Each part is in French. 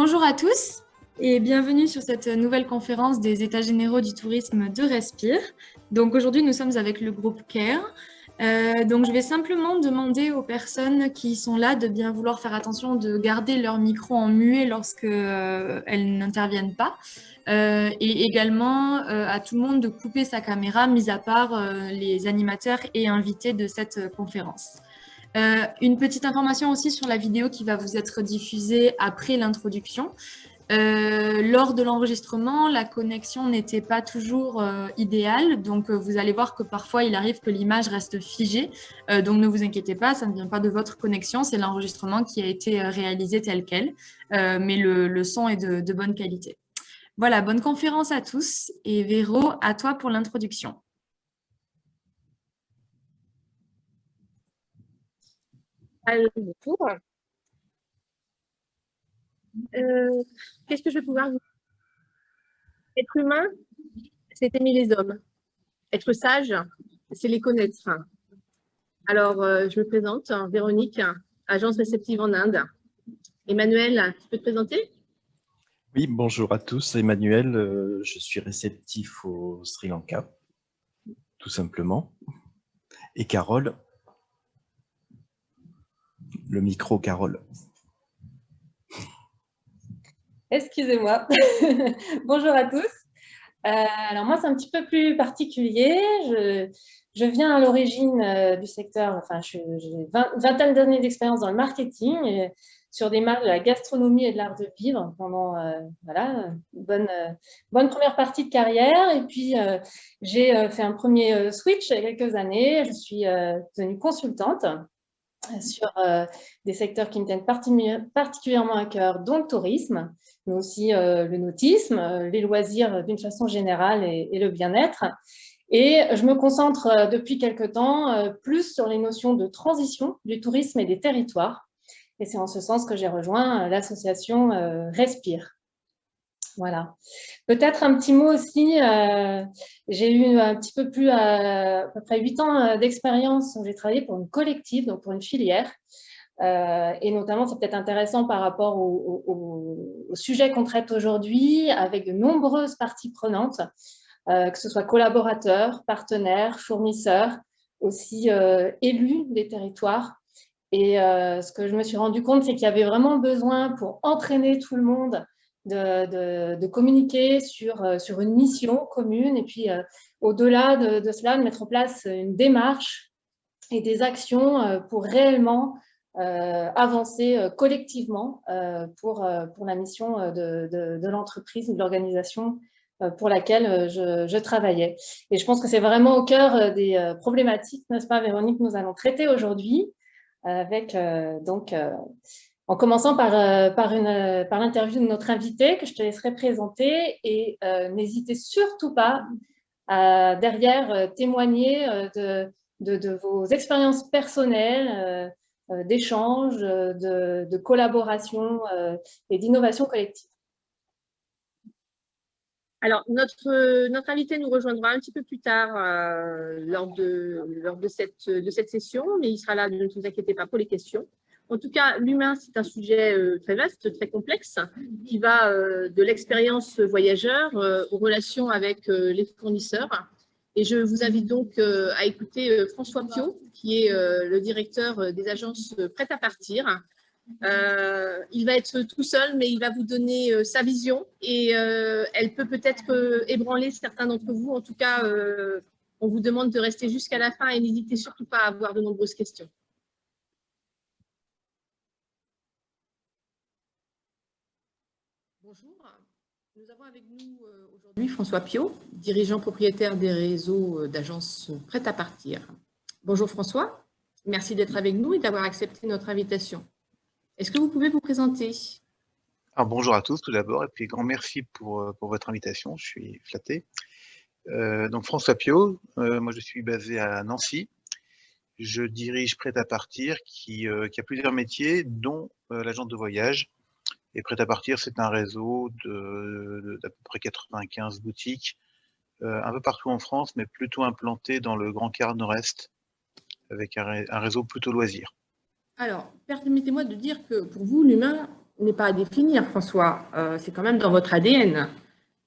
Bonjour à tous et bienvenue sur cette nouvelle conférence des États généraux du tourisme de Respire. Donc aujourd'hui, nous sommes avec le groupe CARE. Donc je vais simplement demander aux personnes qui sont là de bien vouloir faire attention de garder leur micro en muet lorsque elles n'interviennent pas. Et également à tout le monde de couper sa caméra, mis à part les animateurs et invités de cette conférence. Une petite information aussi sur la vidéo qui va vous être diffusée après l'introduction. Lors de l'enregistrement, la connexion n'était pas toujours idéale, donc vous allez voir que parfois il arrive que l'image reste figée. Donc ne vous inquiétez pas, ça ne vient pas de votre connexion, c'est l'enregistrement qui a été réalisé tel quel, mais le son est de bonne qualité. Voilà, bonne conférence à tous et Véro, à toi pour l'introduction. Alors, bonjour. Qu'est-ce que je vais pouvoir vous dire? Être humain, c'est aimer les hommes. Être sage, c'est les connaître. Alors, je me présente, Véronique, agence réceptive en Inde. Emmanuel, tu peux te présenter? Oui, bonjour à tous. Emmanuel, je suis réceptif au Sri Lanka, tout simplement. Et Carole, le micro, Carole. Excusez-moi. Bonjour à tous. Alors moi, c'est un petit peu plus particulier. Je viens à l'origine du secteur, enfin, j'ai une vingtaine d'années d'expérience dans le marketing, et sur des marques de la gastronomie et de l'art de vivre pendant voilà, une bonne première partie de carrière. Et puis, j'ai fait un premier switch il y a quelques années. Je suis devenue consultante sur des secteurs qui me tiennent particulièrement à cœur, dont le tourisme, mais aussi le nautisme, les loisirs d'une façon générale et le bien-être. Et je me concentre depuis quelque temps plus sur les notions de transition du tourisme et des territoires. Et c'est en ce sens que j'ai rejoint l'association Respire. Voilà. Peut-être un petit mot aussi, j'ai eu un petit peu plus, à peu près 8 ans d'expérience où j'ai travaillé pour une collective, donc pour une filière. Et notamment, c'est peut-être intéressant par rapport au sujet qu'on traite aujourd'hui, avec de nombreuses parties prenantes, que ce soit collaborateurs, partenaires, fournisseurs, aussi élus des territoires. Et ce que je me suis rendu compte, c'est qu'il y avait vraiment besoin pour entraîner tout le monde de communiquer sur une mission commune et puis au-delà de cela, de mettre en place une démarche et des actions pour réellement avancer collectivement pour la mission de l'entreprise ou de l'organisation pour laquelle je travaillais. Et je pense que c'est vraiment au cœur des problématiques, n'est-ce pas Véronique, que nous allons traiter aujourd'hui, avec en commençant par l'interview de notre invité que je te laisserai présenter, et n'hésitez surtout pas à derrière témoigner de vos expériences personnelles, d'échanges, de collaboration et d'innovation collective. Alors, notre invité nous rejoindra un petit peu plus tard lors de cette session, mais il sera là, ne vous inquiétez pas, pour les questions. En tout cas, l'humain, c'est un sujet très vaste, très complexe, qui va de l'expérience voyageur aux relations avec les fournisseurs. Et je vous invite donc à écouter François Piot, qui est le directeur des agences Prêt à partir. Il va être tout seul, mais il va vous donner sa vision et elle peut peut-être ébranler certains d'entre vous. En tout cas, on vous demande de rester jusqu'à la fin et n'hésitez surtout pas à avoir de nombreuses questions. Bonjour, nous avons avec nous aujourd'hui François Piot, dirigeant propriétaire des réseaux d'agences Prêt à partir. Bonjour François, merci d'être avec nous et d'avoir accepté notre invitation. Est-ce que vous pouvez vous présenter? Alors, bonjour à tous tout d'abord, et puis grand merci pour votre invitation, je suis flatté. Donc François Piot, moi je suis basé à Nancy, je dirige Prêt à partir qui a plusieurs métiers, dont l'agence de voyage. Et Prêt à partir, c'est un réseau d'à peu près 95 boutiques, un peu partout en France, mais plutôt implanté dans le Grand Quart Nord-Est, avec un réseau plutôt loisir. Alors, permettez-moi de dire que pour vous, l'humain, n'est pas à définir, François. C'est quand même dans votre ADN.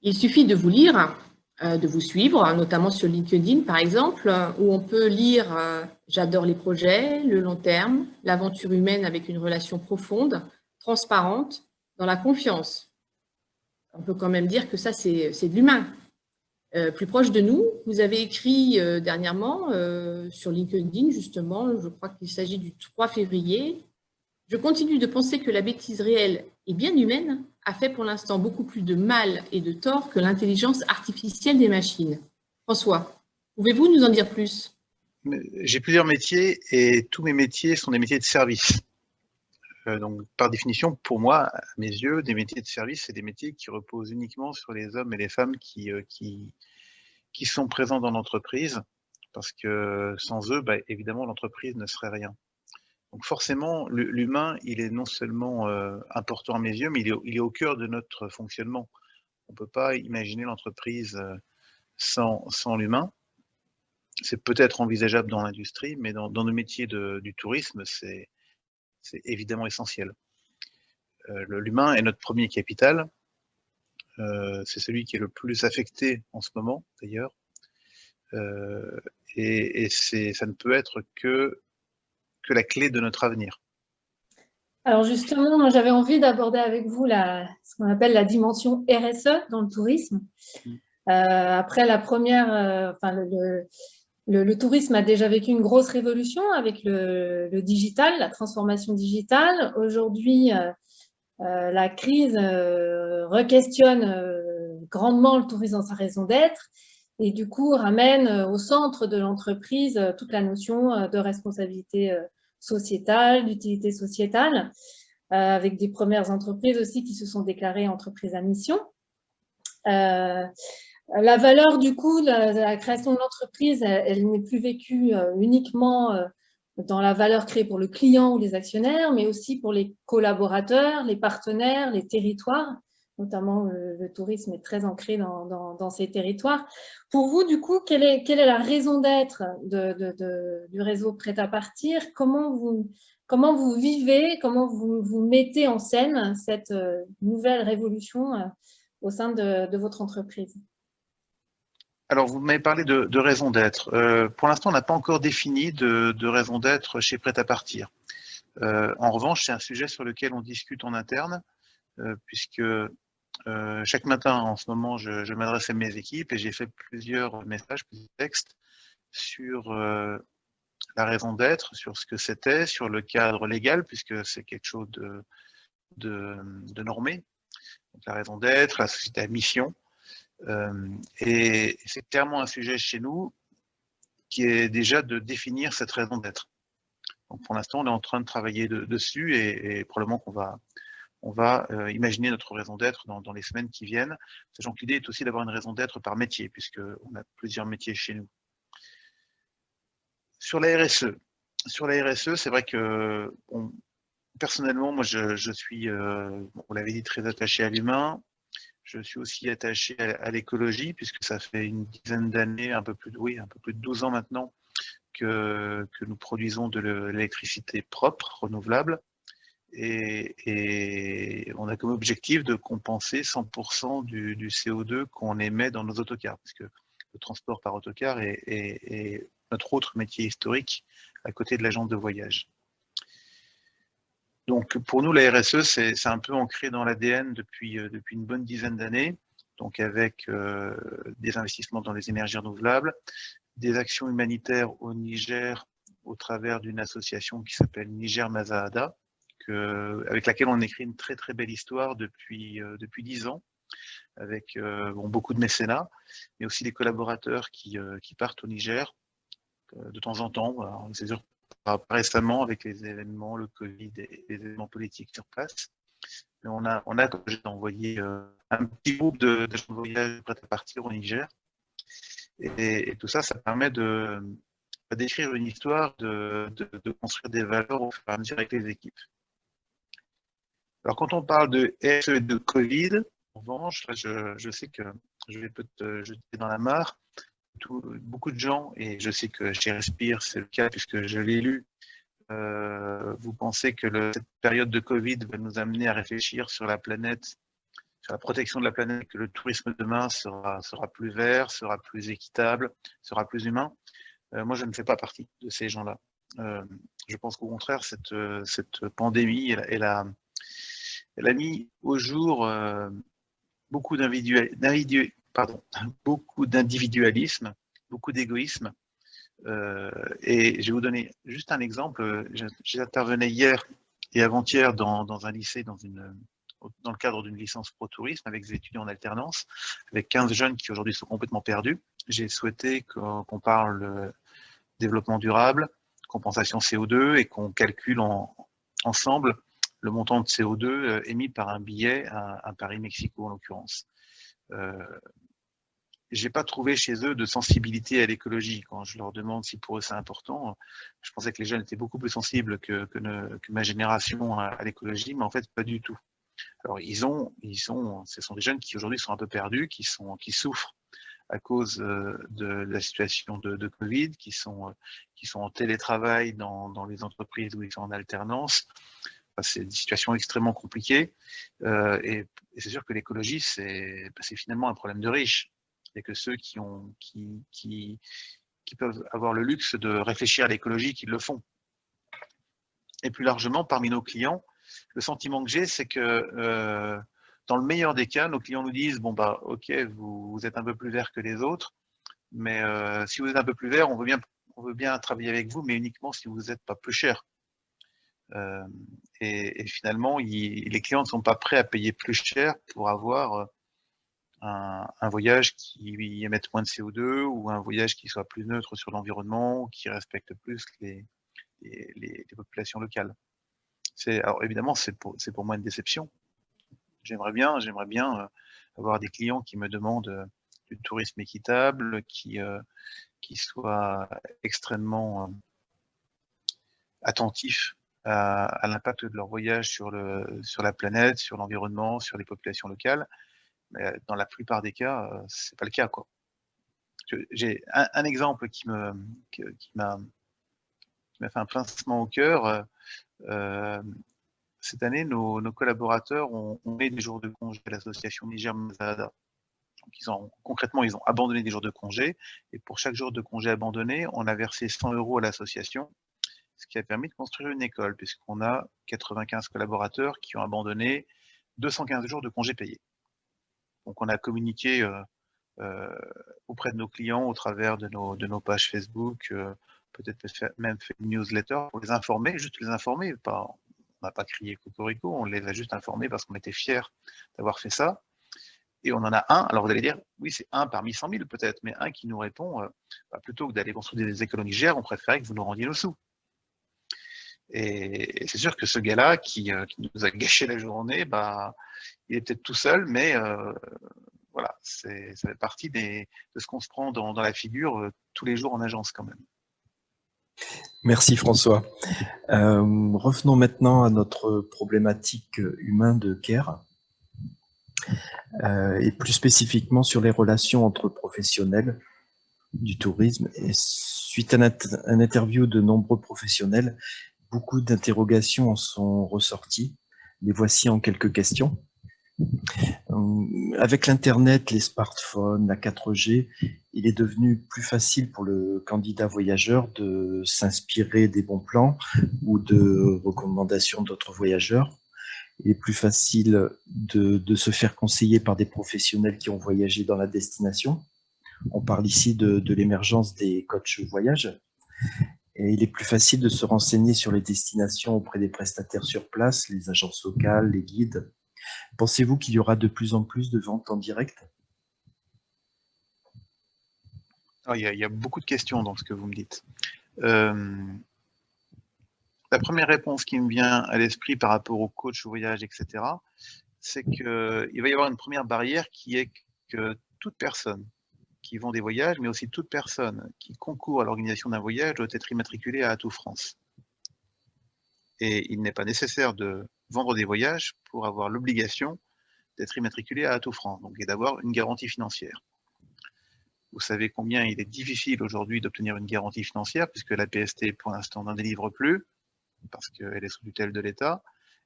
Il suffit de vous lire, de vous suivre, notamment sur LinkedIn, par exemple, où on peut lire « J'adore les projets, le long terme, l'aventure humaine avec une relation profonde, transparente, dans la confiance ». On peut quand même dire que ça, c'est de l'humain. Plus proche de nous, vous avez écrit dernièrement sur LinkedIn, justement, je crois qu'il s'agit du 3 février. « Je continue de penser que la bêtise réelle et bien humaine a fait pour l'instant beaucoup plus de mal et de tort que l'intelligence artificielle des machines. » François, pouvez-vous nous en dire plus? J'ai plusieurs métiers et tous mes métiers sont des métiers de service. Donc, par définition, pour moi, à mes yeux, des métiers de service, c'est des métiers qui reposent uniquement sur les hommes et les femmes qui sont présents dans l'entreprise, parce que sans eux, évidemment, l'entreprise ne serait rien. Donc forcément, l'humain, il est non seulement important à mes yeux, mais il est au cœur de notre fonctionnement. On ne peut pas imaginer l'entreprise sans l'humain. C'est peut-être envisageable dans l'industrie, mais dans nos métiers du tourisme, c'est évidemment essentiel. L'humain est notre premier capital. C'est celui qui est le plus affecté en ce moment, d'ailleurs. Et ça ne peut être que la clé de notre avenir. Alors justement, j'avais envie d'aborder avec vous ce qu'on appelle la dimension RSE dans le tourisme. Après la première, le tourisme a déjà vécu une grosse révolution avec le digital, la transformation digitale. Aujourd'hui, la crise re-questionne grandement le tourisme dans sa raison d'être et du coup ramène au centre de l'entreprise toute la notion de responsabilité sociétale, d'utilité sociétale, avec des premières entreprises aussi qui se sont déclarées entreprises à mission. La valeur, du coup, de la création de l'entreprise, elle n'est plus vécue uniquement dans la valeur créée pour le client ou les actionnaires, mais aussi pour les collaborateurs, les partenaires, les territoires. Notamment, le tourisme est très ancré dans ces territoires. Pour vous, du coup, quelle est la raison d'être du réseau Prêt-à-Partir? Comment vous vivez, comment vous mettez en scène cette nouvelle révolution au sein de votre entreprise? Alors, vous m'avez parlé de raison d'être. Pour l'instant, on n'a pas encore défini de raison d'être chez Prêt-à-Partir. En revanche, c'est un sujet sur lequel on discute en interne, puisque chaque matin, en ce moment, je m'adresse à mes équipes et j'ai fait plusieurs messages, plusieurs textes sur la raison d'être, sur ce que c'était, sur le cadre légal, puisque c'est quelque chose de normé. Donc, la raison d'être, la société à mission. Et c'est clairement un sujet chez nous qui est déjà de définir cette raison d'être. Donc pour l'instant, on est en train de travailler dessus et probablement qu'on va imaginer notre raison d'être dans les semaines qui viennent, sachant que l'idée est aussi d'avoir une raison d'être par métier, puisqu'on a plusieurs métiers chez nous. Sur la RSE, c'est vrai que personnellement, moi je suis, vous l'avez dit, très attaché à l'humain. Je suis aussi attaché à l'écologie, puisque ça fait une dizaine d'années, un peu plus de 12 ans maintenant, que nous produisons de l'électricité propre, renouvelable. Et on a comme objectif de compenser 100% du CO2 qu'on émet dans nos autocars, parce que le transport par autocar est notre autre métier historique à côté de l'agence de voyage. Donc pour nous, la RSE, c'est un peu ancré dans l'ADN depuis une bonne dizaine d'années, donc avec des investissements dans les énergies renouvelables, des actions humanitaires au Niger au travers d'une association qui s'appelle Niger Mazahada, avec laquelle on écrit une très très belle histoire depuis 10 ans, avec beaucoup de mécénats, mais aussi des collaborateurs qui partent au Niger de temps en temps. Voilà, c'est sûr, pas récemment avec les événements, le Covid et les événements politiques sur place. Mais on a envoyé un petit groupe de voyage prêts à partir au Niger. Et tout ça, ça permet d'écrire une histoire, de construire des valeurs au fur et à mesure avec les équipes. Alors, quand on parle de RSE et de Covid, en revanche, là, je sais que je vais peut-être te jeter dans la mare. Beaucoup de gens, et je sais que chez Respire, c'est le cas puisque je l'ai lu, vous pensez que cette période de Covid va nous amener à réfléchir sur la planète, sur la protection de la planète, que le tourisme demain sera plus vert, sera plus équitable, sera plus humain? Moi, je ne fais pas partie de ces gens-là. Je pense qu'au contraire, cette pandémie, elle a mis au jour beaucoup d'individualisme, beaucoup d'égoïsme. Et je vais vous donner juste un exemple. J'intervenais hier et avant-hier dans un lycée, dans le cadre d'une licence pro tourisme avec des étudiants en alternance, avec 15 jeunes qui aujourd'hui sont complètement perdus. J'ai souhaité qu'on parle développement durable, compensation CO2 et qu'on calcule ensemble le montant de CO2 émis par un billet à Paris-Mexico en l'occurrence. J'ai pas trouvé chez eux de sensibilité à l'écologie. Quand je leur demande si pour eux c'est important, je pensais que les jeunes étaient beaucoup plus sensibles que ma génération à l'écologie, mais en fait pas du tout. Alors ce sont des jeunes qui aujourd'hui sont un peu perdus, qui souffrent à cause de la situation de Covid, qui sont en télétravail dans les entreprises où ils sont en alternance. Enfin, c'est une situation extrêmement compliquée. Et c'est sûr que l'écologie, c'est finalement un problème de riches. Il n'y a que ceux qui peuvent avoir le luxe de réfléchir à l'écologie qui le font. Et plus largement, parmi nos clients, le sentiment que j'ai, c'est que dans le meilleur des cas, nos clients nous disent bon bah ok, vous êtes un peu plus vert que les autres, mais si vous êtes un peu plus vert, on veut bien travailler avec vous, mais uniquement si vous n'êtes pas plus cher. Et finalement, les clients ne sont pas prêts à payer plus cher pour avoir un voyage qui émette moins de CO2 ou un voyage qui soit plus neutre sur l'environnement ou qui respecte plus les populations locales. Alors évidemment, c'est pour moi une déception. J'aimerais bien avoir des clients qui me demandent du tourisme équitable, qui soit extrêmement attentif à l'impact de leur voyage sur la planète, sur l'environnement, sur les populations locales. Mais dans la plupart des cas, c'est pas le cas, quoi. J'ai un exemple qui m'a fait un pincement au cœur. Cette année, nos collaborateurs ont mis des jours de congé à l'association Niger Mazada. Concrètement, ils ont abandonné des jours de congé, et pour chaque jour de congé abandonné, on a versé 100 € à l'association, ce qui a permis de construire une école, puisqu'on a 95 collaborateurs qui ont abandonné 215 jours de congés payés. Donc on a communiqué auprès de nos clients au travers de nos pages Facebook, peut-être même fait une newsletter pour les informer, juste les informer. On n'a pas crié cocorico, on les a juste informés parce qu'on était fiers d'avoir fait ça. Et on en a un, alors vous allez dire, oui, c'est un parmi 100 000 peut-être, mais un qui nous répond, plutôt que d'aller construire des écoles Niger, on préférait que vous nous rendiez nos sous. Et c'est sûr que ce gars-là qui nous a gâché la journée, il est peut-être tout seul, mais voilà, ça fait partie de ce qu'on se prend dans la figure tous les jours en agence quand même. Merci François. Revenons maintenant à notre problématique humaine de CARE, et plus spécifiquement sur les relations entre professionnels du tourisme. Et suite à un interview de nombreux professionnels, beaucoup d'interrogations en sont ressorties. Les voici en quelques questions. Avec l'Internet, les smartphones, la 4G, il est devenu plus facile pour le candidat voyageur de s'inspirer des bons plans ou de recommandations d'autres voyageurs. Il est plus facile de se faire conseiller par des professionnels qui ont voyagé dans la destination. On parle ici de l'émergence des coachs voyage. Et il est plus facile de se renseigner sur les destinations auprès des prestataires sur place, les agences locales, les guides. Pensez-vous qu'il y aura de plus en plus de ventes en direct? Il y a beaucoup de questions dans ce que vous me dites. La première réponse qui me vient à l'esprit par rapport au coach voyage, etc., c'est qu'il va y avoir une première barrière qui est que toute personne qui vend des voyages, mais aussi toute personne qui concourt à l'organisation d'un voyage doit être immatriculée à Atout France. Et il n'est pas nécessaire de vendre des voyages pour avoir l'obligation d'être immatriculé à Atout France, donc, et d'avoir une garantie financière. Vous savez combien il est difficile aujourd'hui d'obtenir une garantie financière, puisque la PST, pour l'instant, n'en délivre plus. parce qu'elle est sous tutelle de l'État,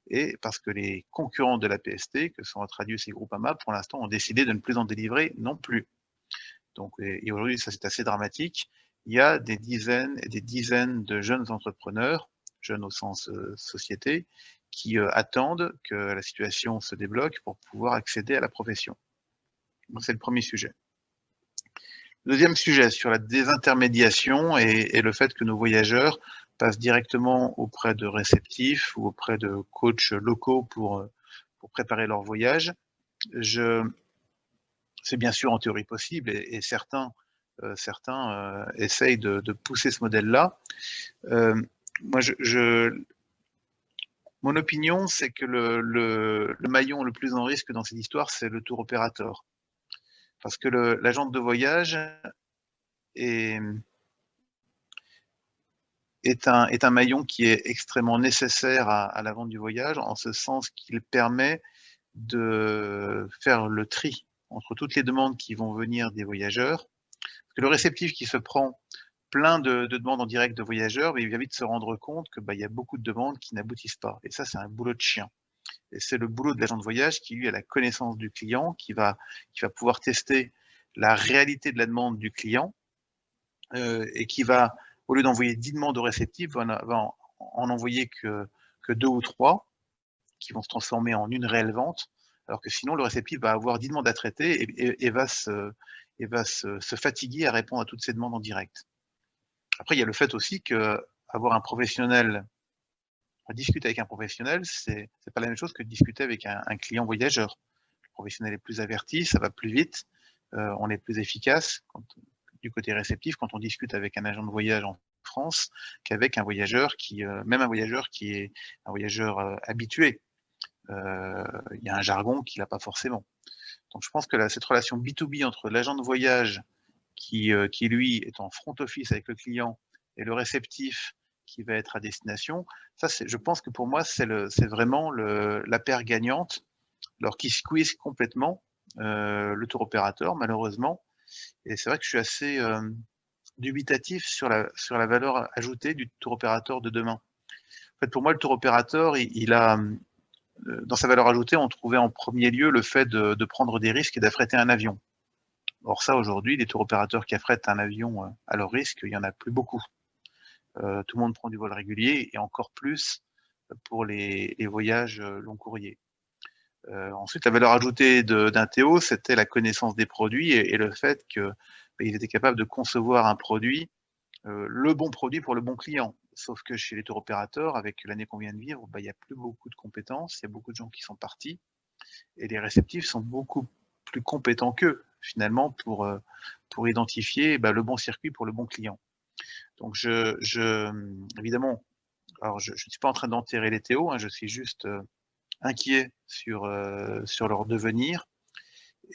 et parce que les concurrents de la PST, que sont Atradius et Groupama, pour l'instant ont décidé de ne plus en délivrer non plus. Donc, et aujourd'hui, ça c'est assez dramatique. Il y a des dizaines et des dizaines de jeunes entrepreneurs, jeunes au sens société, qui attendent que la situation se débloque pour pouvoir accéder à la profession. Donc, c'est le premier sujet. Deuxième sujet, sur la désintermédiation et le fait que nos voyageurs passent directement auprès de réceptifs ou auprès de coachs locaux pour préparer leur voyage. C'est bien sûr en théorie possible et certains essayent de pousser ce modèle-là. Moi, mon opinion, c'est que le maillon le plus en risque dans cette histoire, c'est le tour opérateur. Parce que l'agent de voyage est un maillon qui est extrêmement nécessaire à la vente du voyage, en ce sens qu'il permet de faire le tri entre toutes les demandes qui vont venir des voyageurs. Parce que le réceptif qui se prend plein de demandes en direct de voyageurs, il va vite se rendre compte que y a beaucoup de demandes qui n'aboutissent pas. Et ça, c'est un boulot de chien. Et c'est le boulot de l'agent de voyage qui, lui, a la connaissance du client, qui va pouvoir tester la réalité de la demande du client et qui va, au lieu d'envoyer 10 demandes au réceptif, va en envoyer que 2 ou 3 qui vont se transformer en une réelle vente, alors que sinon le réceptif va avoir 10 demandes à traiter et va se fatiguer à répondre à toutes ces demandes en direct. Après, il y a le fait aussi que avoir un professionnel, discuter avec un professionnel, c'est pas la même chose que de discuter avec un client voyageur. Le professionnel est plus averti, ça va plus vite, on est plus efficace du côté réceptif quand on discute avec un agent de voyage en France qu'avec un voyageur même un voyageur qui est un voyageur habitué. Il y a un jargon qu'il n'a pas forcément. Donc je pense que cette relation B2B entre l'agent de voyage qui lui est en front office avec le client et le réceptif qui va être à destination, ça je pense que pour moi c'est vraiment la paire gagnante, alors qui squeeze complètement le tour opérateur malheureusement. Et c'est vrai que je suis assez dubitatif sur la valeur ajoutée du tour opérateur de demain. En fait, pour moi, le tour opérateur, il a dans sa valeur ajoutée, on trouvait en premier lieu le fait de prendre des risques et d'affréter un avion. Or ça, aujourd'hui, les tour opérateurs qui affrètent un avion à leur risque, il n'y en a plus beaucoup. Tout le monde prend du vol régulier et encore plus pour les voyages long courriers. Ensuite, la valeur ajoutée d'un TO, c'était la connaissance des produits et le fait qu'ils étaient capables de concevoir un produit, le bon produit pour le bon client. Sauf que chez les tour opérateurs, avec l'année qu'on vient de vivre, il n'y a plus beaucoup de compétences, il y a beaucoup de gens qui sont partis, et les réceptifs sont beaucoup plus compétents qu'eux, finalement, pour identifier le bon circuit pour le bon client. Donc, évidemment, alors je ne suis pas en train d'enterrer les TO, je suis juste inquiet sur leur devenir.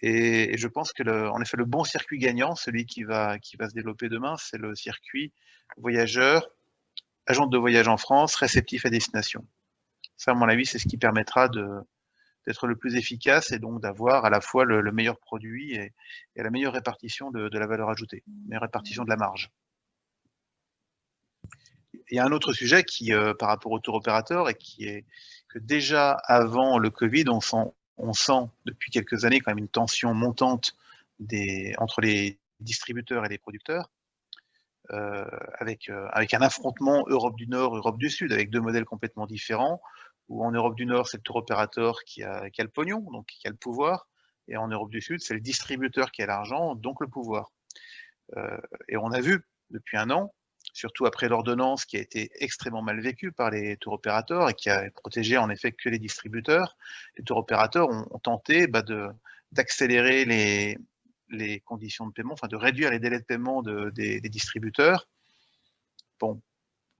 Et je pense que, en effet, le bon circuit gagnant, celui qui va se développer demain, c'est le circuit voyageur, agent de voyage en France, réceptif à destination. Ça, à mon avis, c'est ce qui permettra d'être le plus efficace et donc d'avoir à la fois le meilleur produit et la meilleure répartition de la valeur ajoutée, meilleure répartition de la marge. Il y a un autre sujet qui, par rapport au tour opérateur, et qui est que déjà avant le Covid, on sent depuis quelques années quand même une tension montante entre les distributeurs et les producteurs, avec un affrontement Europe du Nord, Europe du Sud, avec deux modèles complètement différents, où en Europe du Nord, c'est le tour opérateur qui a le pognon, donc qui a le pouvoir, et en Europe du Sud, c'est le distributeur qui a l'argent, donc le pouvoir. Et on a vu depuis un an, surtout après l'ordonnance qui a été extrêmement mal vécue par les tour opérateurs et qui a protégé en effet que les distributeurs, les tour opérateurs ont tenté d'accélérer les conditions de paiement, enfin de réduire les délais de paiement des distributeurs. Bon,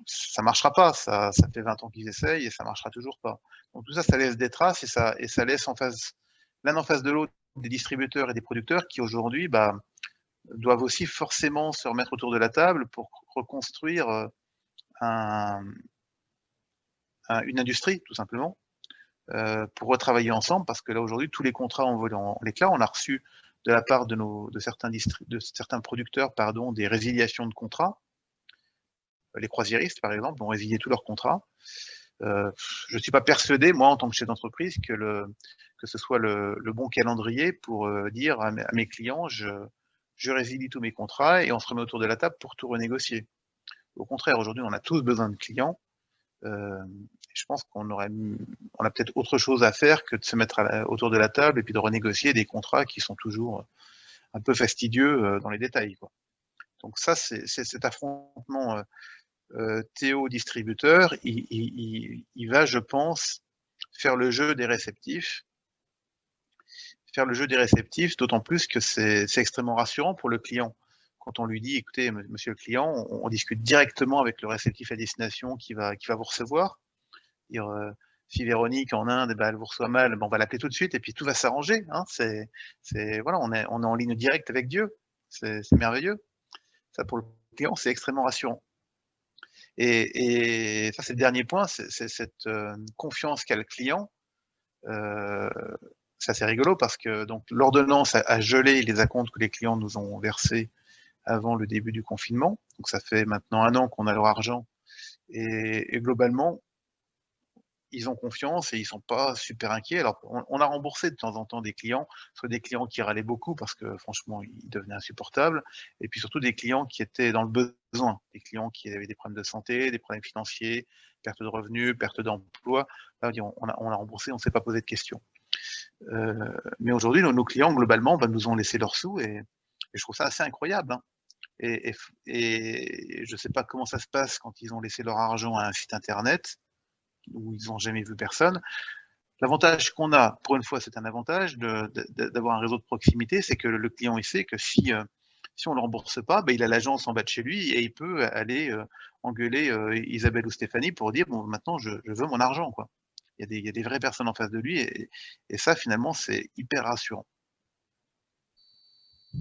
ça marchera pas, ça fait 20 ans qu'ils essayent et ça marchera toujours pas. Donc tout ça, ça laisse des traces et ça laisse l'un en face de l'autre des distributeurs et des producteurs qui aujourd'hui doivent aussi forcément se remettre autour de la table pour reconstruire une industrie, tout simplement, pour retravailler ensemble, parce que là, aujourd'hui, tous les contrats ont volé en l'éclat. On a reçu de la part de certains producteurs des résiliations de contrats. les croisiéristes, par exemple, vont résilier tous leurs contrats. Je ne suis pas persuadé, moi, en tant que chef d'entreprise, que ce soit le bon calendrier pour dire à mes clients, je résilie tous mes contrats et on se remet autour de la table pour tout renégocier. Au contraire, aujourd'hui, on a tous besoin de clients. Je pense on a peut-être autre chose à faire que de se mettre autour de la table et puis de renégocier des contrats qui sont toujours un peu fastidieux dans les détails, quoi. Donc ça, c'est cet affrontement Théo-distributeur, il va, je pense, faire le jeu des réceptifs, d'autant plus que c'est extrêmement rassurant pour le client. Quand on lui dit, écoutez, monsieur le client, on discute directement avec le réceptif à destination qui va vous recevoir. Dire, si Véronique en Inde, elle vous reçoit mal, on va l'appeler tout de suite et puis tout va s'arranger. Hein. Voilà, on est en ligne directe avec Dieu. C'est merveilleux. Ça, pour le client, c'est extrêmement rassurant. Et ça, c'est le dernier point, c'est cette confiance qu'a le client. C'est assez rigolo parce que donc l'ordonnance a gelé les acomptes que les clients nous ont versés avant le début du confinement. Donc ça fait maintenant 1 an qu'on a leur argent. Et globalement, ils ont confiance et ils sont pas super inquiets. Alors, on a remboursé de temps en temps des clients, soit des clients qui râlaient beaucoup parce que franchement, ils devenaient insupportables, et puis surtout des clients qui étaient dans le besoin, des clients qui avaient des problèmes de santé, des problèmes financiers, perte de revenus, perte d'emploi. Là, on a remboursé, on ne s'est pas posé de questions. Mais aujourd'hui, nos clients, globalement, nous ont laissé leurs sous et je trouve ça assez incroyable. Hein. Et je ne sais pas comment ça se passe quand ils ont laissé leur argent à un site internet où ils n'ont jamais vu personne. L'avantage qu'on a, pour une fois, c'est un avantage d'avoir un réseau de proximité, c'est que le client, il sait que si on ne le rembourse pas, il a l'agence en bas de chez lui et il peut aller engueuler Isabelle ou Stéphanie pour dire, bon, maintenant, je veux mon argent, quoi. Il y a des vraies personnes en face de lui et ça, finalement, c'est hyper rassurant.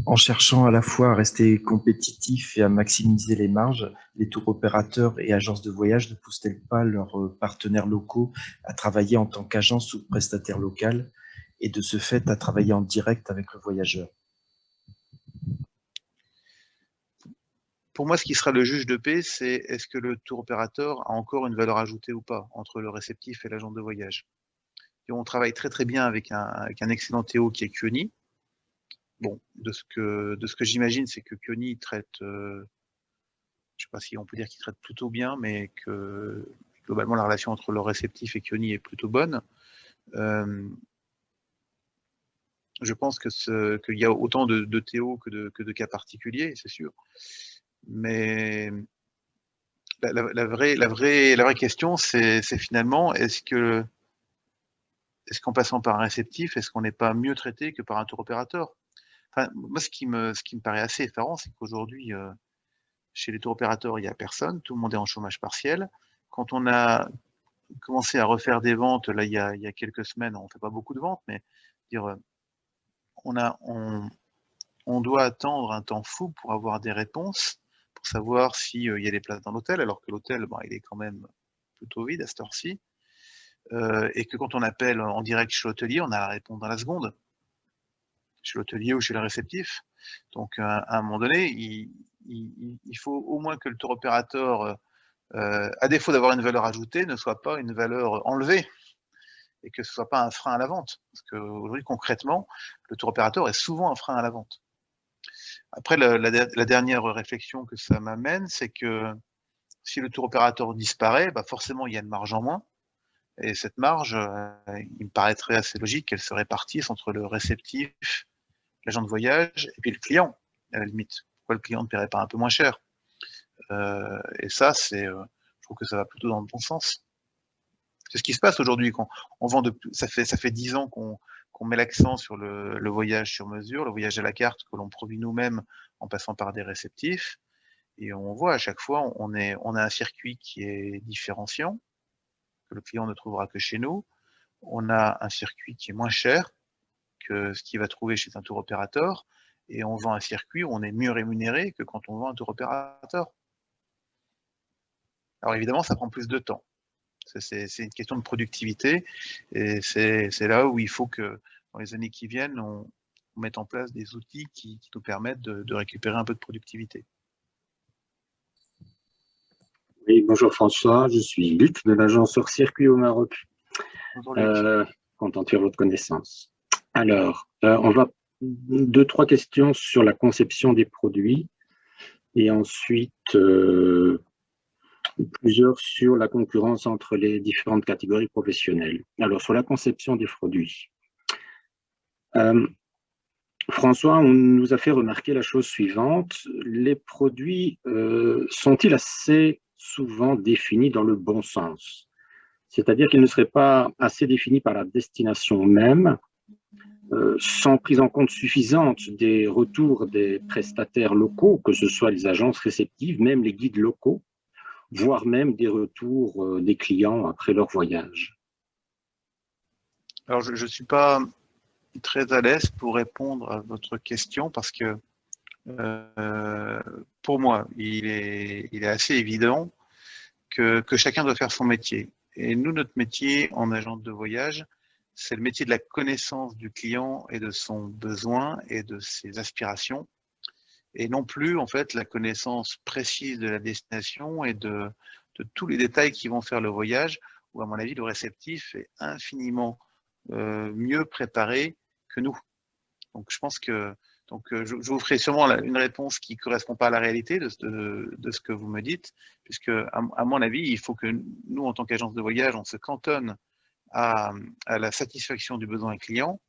En cherchant à la fois à rester compétitif et à maximiser les marges, les tours opérateurs et agences de voyage ne poussent-elles pas leurs partenaires locaux à travailler en tant qu'agence ou prestataire local et de ce fait à travailler en direct avec le voyageur? Pour moi, ce qui sera le juge de paix, c'est est-ce que le tour opérateur a encore une valeur ajoutée ou pas entre le réceptif et l'agent de voyage. Et on travaille très très bien avec un excellent Théo qui est Kioni. Bon, de ce que j'imagine, c'est que Kioni traite, je ne sais pas si on peut dire qu'il traite plutôt bien, mais que globalement la relation entre le réceptif et Kioni est plutôt bonne. Je pense qu'il y a autant de Théo que de cas particuliers, c'est sûr. Mais la vraie question, c'est finalement, est-ce qu'en passant par un réceptif, est-ce qu'on n'est pas mieux traité que par un tour opérateur? Enfin, moi, ce qui me paraît assez effarant, c'est qu'aujourd'hui, chez les tours opérateurs, il n'y a personne, tout le monde est en chômage partiel. Quand on a commencé à refaire des ventes, là, il y a quelques semaines, on ne fait pas beaucoup de ventes, mais dire, on doit attendre un temps fou pour avoir des réponses, pour savoir s'il y a des places dans l'hôtel, alors que l'hôtel, il est quand même plutôt vide à cette heure-ci. Et que quand on appelle en direct chez l'hôtelier, on a la réponse dans la seconde, chez l'hôtelier ou chez le réceptif. Donc, à un moment donné, il faut au moins que le tour opérateur, à défaut d'avoir une valeur ajoutée, ne soit pas une valeur enlevée et que ce ne soit pas un frein à la vente. Parce qu'aujourd'hui, concrètement, le tour opérateur est souvent un frein à la vente. Après, la dernière réflexion que ça m'amène, c'est que si le tour opérateur disparaît, forcément, il y a une marge en moins. Et cette marge, il me paraîtrait assez logique qu'elle se répartisse entre le réceptif, l'agent de voyage et puis le client, à la limite. Pourquoi le client ne paierait pas un peu moins cher? Et ça, je trouve que ça va plutôt dans le bon sens. C'est ce qui se passe aujourd'hui. On vend ça fait 10 ans qu'on met l'accent sur le voyage sur mesure, le voyage à la carte que l'on produit nous-mêmes en passant par des réceptifs. Et on voit à chaque fois, on a un circuit qui est différenciant, que le client ne trouvera que chez nous. On a un circuit qui est moins cher que ce qu'il va trouver chez un tour opérateur. Et on vend un circuit où on est mieux rémunéré que quand on vend un tour opérateur. Alors évidemment, ça prend plus de temps. C'est une question de productivité et c'est là où il faut que dans les années qui viennent, on mette en place des outils qui nous permettent de récupérer un peu de productivité. Oui, bonjour François, je suis Luc de l'agence Hors Circuit au Maroc. Bonjour Luc. Content de faire votre connaissance. Alors, on va deux, trois questions sur la conception des produits et ensuite plusieurs sur la concurrence entre les différentes catégories professionnelles. Alors, sur la conception des produits. François, on nous a fait remarquer la chose suivante. Les produits sont-ils assez souvent définis dans le bon sens? C'est-à-dire qu'ils ne seraient pas assez définis par la destination même, sans prise en compte suffisante des retours des prestataires locaux, que ce soit les agences réceptives, même les guides locaux, voire même des retours des clients après leur voyage. Alors, je ne suis pas très à l'aise pour répondre à votre question parce que pour moi, il est assez évident que chacun doit faire son métier. Et nous, notre métier en agence de voyage, c'est le métier de la connaissance du client et de son besoin et de ses aspirations, et non plus en fait la connaissance précise de la destination et de tous les détails qui vont faire le voyage, où à mon avis le réceptif est infiniment mieux préparé que nous. Donc je pense que je vous ferai sûrement une réponse qui ne correspond pas à la réalité de ce que vous me dites, puisque à mon avis, il faut que nous, en tant qu'agence de voyage, on se cantonne à la satisfaction du besoin client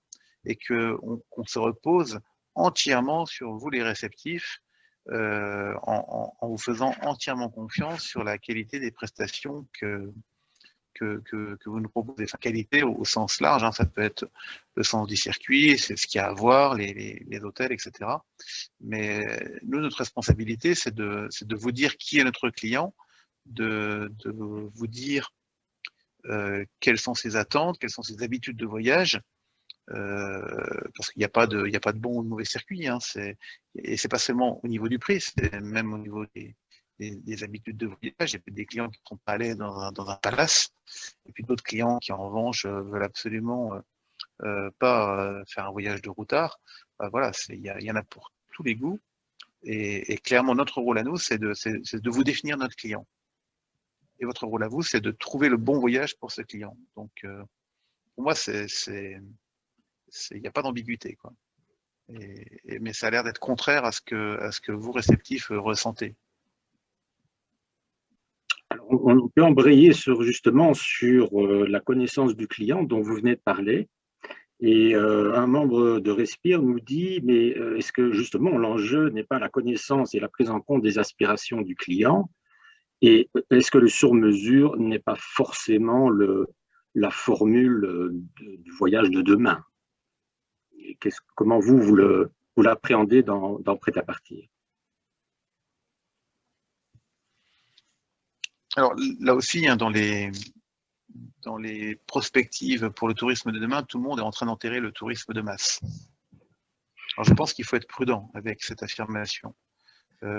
et qu'on se repose entièrement sur vous les réceptifs, en vous faisant entièrement confiance sur la qualité des prestations que vous nous proposez. Enfin, qualité au sens large, hein, ça peut être le sens du circuit, c'est ce qu'il y a à voir, les hôtels, etc. Mais nous, notre responsabilité, c'est de vous dire qui est notre client, de vous dire quelles sont ses attentes, quelles sont ses habitudes de voyage, parce qu'il n'y a pas de bon ou de mauvais circuit, hein, et c'est pas seulement au niveau du prix, c'est même au niveau des habitudes de voyage. Il y a des clients qui ne sont pas allés dans un palace, et puis d'autres clients qui, en revanche, veulent absolument pas faire un voyage de routard. Voilà, il y en a pour tous les goûts, et clairement, notre rôle à nous, c'est de vous définir notre client. Et votre rôle à vous, c'est de trouver le bon voyage pour ce client. Donc, pour moi, il n'y a pas d'ambiguïté, quoi. Mais ça a l'air d'être contraire à ce que vous, réceptifs, ressentez. Alors, on peut embrayer justement sur la connaissance du client dont vous venez de parler. Et un membre de Respire nous dit, mais est-ce que justement l'enjeu n'est pas la connaissance et la prise en compte des aspirations du client? Et est-ce que le sur-mesure n'est pas forcément la formule du voyage de demain? Comment vous l'appréhendez dans Prêt-à-partir? Alors là aussi, hein, dans les prospectives pour le tourisme de demain, tout le monde est en train d'enterrer le tourisme de masse. Alors je pense qu'il faut être prudent avec cette affirmation.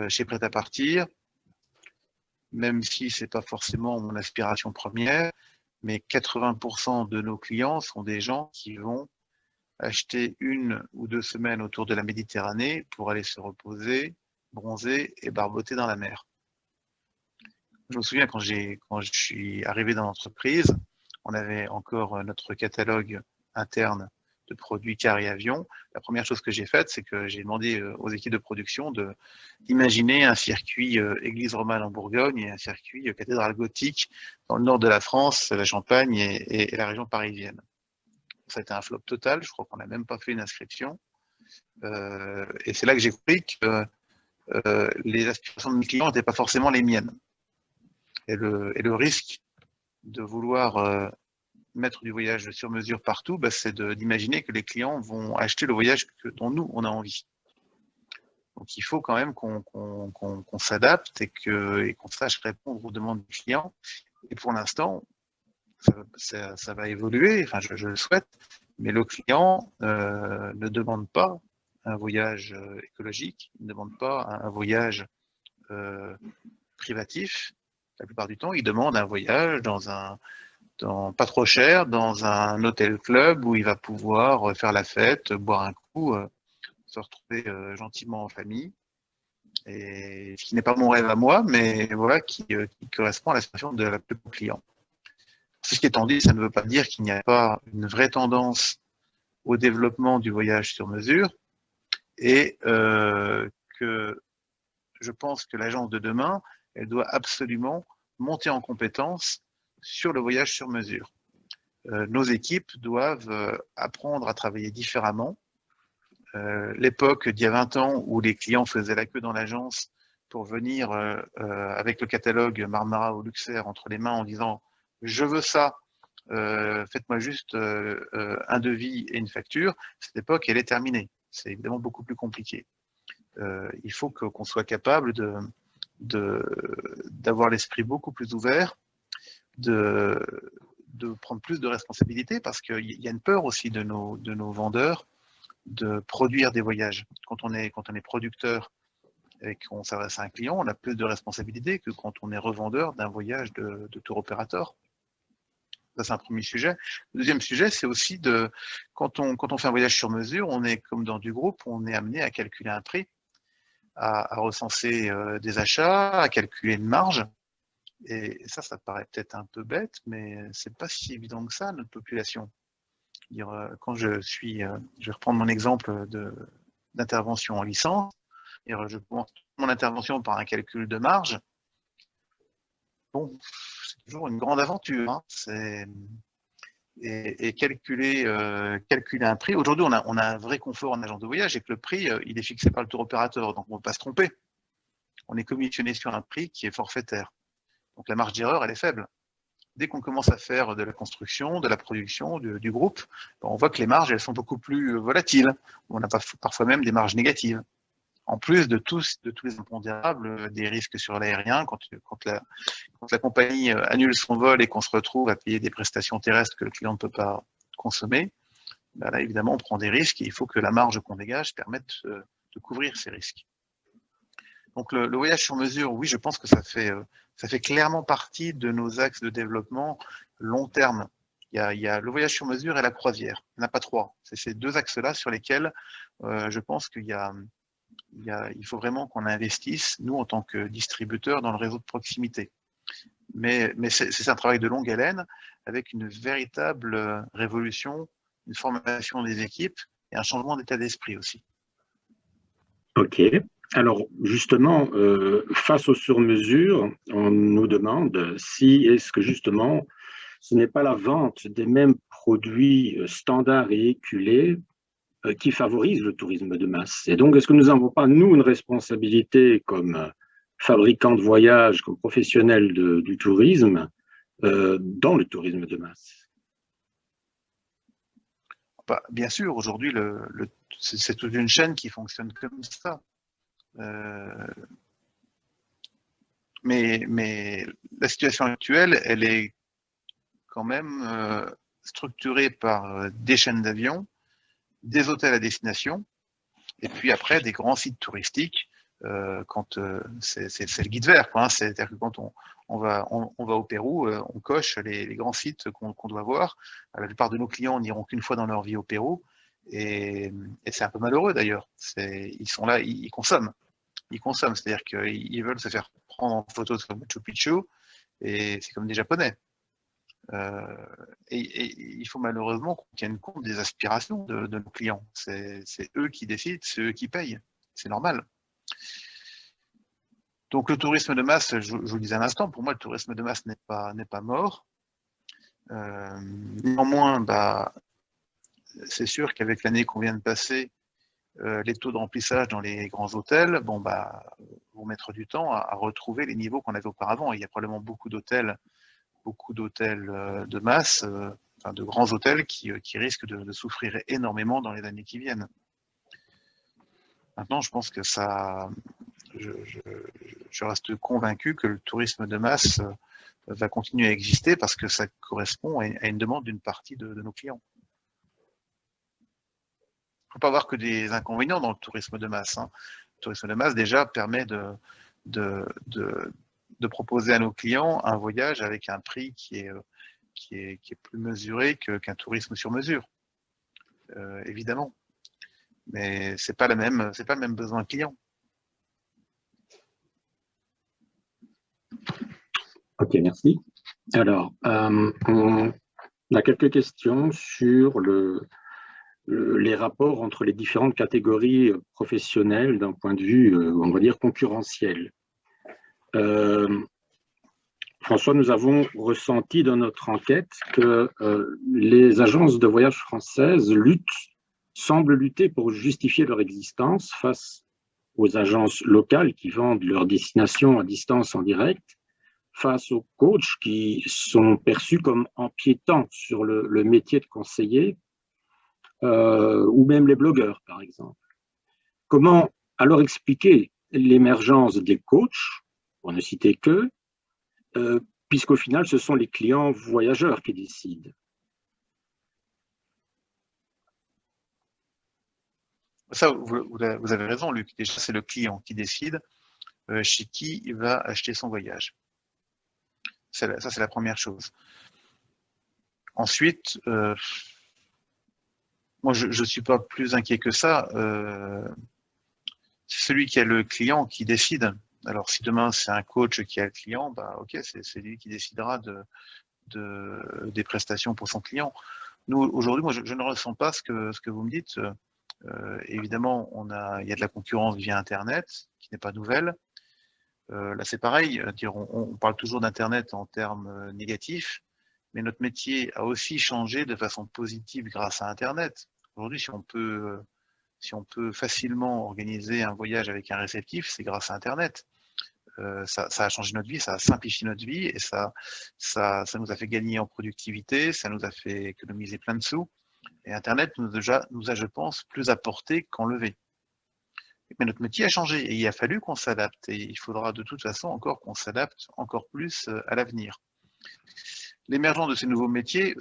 Chez Prêt-à-partir, même si ce n'est pas forcément mon aspiration première, mais 80% de nos clients sont des gens qui vont acheter 1 ou 2 semaines autour de la Méditerranée pour aller se reposer, bronzer et barboter dans la mer. Je me souviens quand je suis arrivé dans l'entreprise, on avait encore notre catalogue interne de produits car et avions. La première chose que j'ai faite, c'est que j'ai demandé aux équipes de production d'imaginer un circuit église romane en Bourgogne et un circuit cathédrale gothique dans le nord de la France, la Champagne et la région parisienne. Ça a été un flop total, je crois qu'on n'a même pas fait une inscription. Et c'est là que j'ai compris que les aspirations de mes clients n'étaient pas forcément les miennes. Et le risque de vouloir mettre du voyage sur mesure partout, c'est d'imaginer que les clients vont acheter le voyage dont nous, on a envie. Donc il faut quand même qu'on s'adapte et qu'on sache répondre aux demandes du client. Et pour l'instant, ça va évoluer, enfin je le souhaite, mais le client ne demande pas un voyage écologique, il ne demande pas un voyage privatif. La plupart du temps, il demande un voyage pas trop cher, dans un hôtel club où il va pouvoir faire la fête, boire un coup, se retrouver gentiment en famille. Et ce qui n'est pas mon rêve à moi, mais voilà, qui correspond à l'aspiration de la plupart des clients. Ceci étant dit, ça ne veut pas dire qu'il n'y a pas une vraie tendance au développement du voyage sur mesure et que je pense que l'agence de demain, elle doit absolument monter en compétence sur le voyage sur mesure. Nos équipes doivent apprendre à travailler différemment. L'époque d'il y a 20 ans où les clients faisaient la queue dans l'agence pour venir avec le catalogue Marmara ou Luxair entre les mains en disant « je veux ça ». Faites-moi juste un devis et une facture, cette époque, elle est terminée. C'est évidemment beaucoup plus compliqué. Il faut qu'on soit capable d'avoir l'esprit beaucoup plus ouvert, de prendre plus de responsabilités, parce qu'il y a une peur aussi de nos vendeurs de produire des voyages. Quand on est producteur et qu'on s'adresse à un client, on a plus de responsabilités que quand on est revendeur d'un voyage de tour opérateur. Ça, c'est un premier sujet. Le deuxième sujet, c'est aussi quand on fait un voyage sur mesure, on est comme dans du groupe, on est amené à calculer un prix, à recenser des achats, à calculer une marge. Et ça paraît peut-être un peu bête, mais c'est pas si évident que ça, notre population. Quand je vais reprendre mon exemple d'intervention en licence, je commence mon intervention par un calcul de marge. Bon, c'est toujours une grande aventure. Hein. Et calculer un prix. Aujourd'hui, on a un vrai confort en agence de voyage et que le prix, il est fixé par le tour opérateur, donc on ne peut pas se tromper. On est commissionné sur un prix qui est forfaitaire. Donc la marge d'erreur, elle est faible. Dès qu'on commence à faire de la construction, de la production, du groupe, on voit que les marges, elles sont beaucoup plus volatiles. On a parfois même des marges négatives. En plus de tous les impondérables, des risques sur l'aérien, quand la compagnie annule son vol et qu'on se retrouve à payer des prestations terrestres que le client ne peut pas consommer, là, évidemment, on prend des risques et il faut que la marge qu'on dégage permette de couvrir ces risques. Donc, le voyage sur mesure, oui, je pense que ça fait clairement partie de nos axes de développement long terme. Il y a le voyage sur mesure et la croisière. Il n'y en a pas trois. C'est ces deux axes-là sur lesquels je pense il faut vraiment qu'on investisse, nous, en tant que distributeurs, dans le réseau de proximité. Mais c'est un travail de longue haleine, avec une véritable révolution, une formation des équipes et un changement d'état d'esprit aussi. Ok. Alors, justement, face aux sur-mesures, on nous demande si est-ce que, justement, ce n'est pas la vente des mêmes produits standards et éculés qui favorise le tourisme de masse. Et donc, est-ce que nous n'avons pas, nous, une responsabilité comme fabricants de voyages, comme professionnels du tourisme, dans le tourisme de masse? Bien sûr, aujourd'hui, c'est toute une chaîne qui fonctionne comme ça. Mais la situation actuelle, elle est quand même structurée par des chaînes d'avions, des hôtels à destination, et puis après des grands sites touristiques. C'est le guide vert, quoi, hein. C'est-à-dire que quand on va au Pérou, on coche les grands sites qu'on doit voir. La plupart de nos clients n'iront qu'une fois dans leur vie au Pérou, et c'est un peu malheureux d'ailleurs. Ils sont là, ils consomment. Ils consomment, c'est-à-dire qu'ils veulent se faire prendre en photo sur Machu Picchu, et c'est comme des Japonais. Et il faut malheureusement qu'on tienne compte des aspirations de nos clients. C'est eux qui décident, c'est eux qui payent. C'est normal. Donc le tourisme de masse, je vous le disais un instant, pour moi le tourisme de masse n'est pas mort. Néanmoins, c'est sûr qu'avec l'année qu'on vient de passer, les taux de remplissage dans les grands hôtels vont mettre du temps à retrouver les niveaux qu'on avait auparavant. Il y a probablement beaucoup d'hôtels de masse, de grands hôtels qui risquent de souffrir énormément dans les années qui viennent. Maintenant, je pense que je reste convaincu que le tourisme de masse va continuer à exister parce que ça correspond à une demande d'une partie de nos clients. Il ne faut pas avoir que des inconvénients dans le tourisme de masse, hein. Le tourisme de masse, déjà, permet de proposer à nos clients un voyage avec un prix qui est plus mesuré qu'un tourisme sur mesure, évidemment. Mais c'est pas le même besoin client. Ok, merci. Alors, on a quelques questions sur les rapports entre les différentes catégories professionnelles d'un point de vue, on va dire, concurrentiel. François, nous avons ressenti dans notre enquête que les agences de voyage françaises semblent lutter pour justifier leur existence face aux agences locales qui vendent leurs destinations à distance en direct, face aux coachs qui sont perçus comme empiétants sur le métier de conseiller, ou même les blogueurs, par exemple. Comment alors expliquer l'émergence des coachs, pour ne citer que, puisqu'au final, ce sont les clients voyageurs qui décident? Ça, vous avez raison, Luc. Déjà, c'est le client qui décide chez qui il va acheter son voyage. Ça, c'est la première chose. Ensuite, moi, je ne suis pas plus inquiet que ça. C'est celui qui a le client qui décide. Alors, si demain, c'est un coach qui a le client, bah, ok, c'est lui qui décidera des prestations pour son client. Nous, aujourd'hui, moi, je ne ressens pas ce que vous me dites. Évidemment, il y a de la concurrence via Internet, qui n'est pas nouvelle. Là, c'est pareil. On parle toujours d'Internet en termes négatifs, mais notre métier a aussi changé de façon positive grâce à Internet. Aujourd'hui, si on peut facilement organiser un voyage avec un réceptif, c'est grâce à Internet. Ça a changé notre vie, ça a simplifié notre vie et ça nous a fait gagner en productivité, ça nous a fait économiser plein de sous. Et Internet nous a, je pense, plus apporté qu'enlevé. Mais notre métier a changé et il a fallu qu'on s'adapte. Et il faudra de toute façon encore qu'on s'adapte encore plus à l'avenir. L'émergence de ces nouveaux métiers,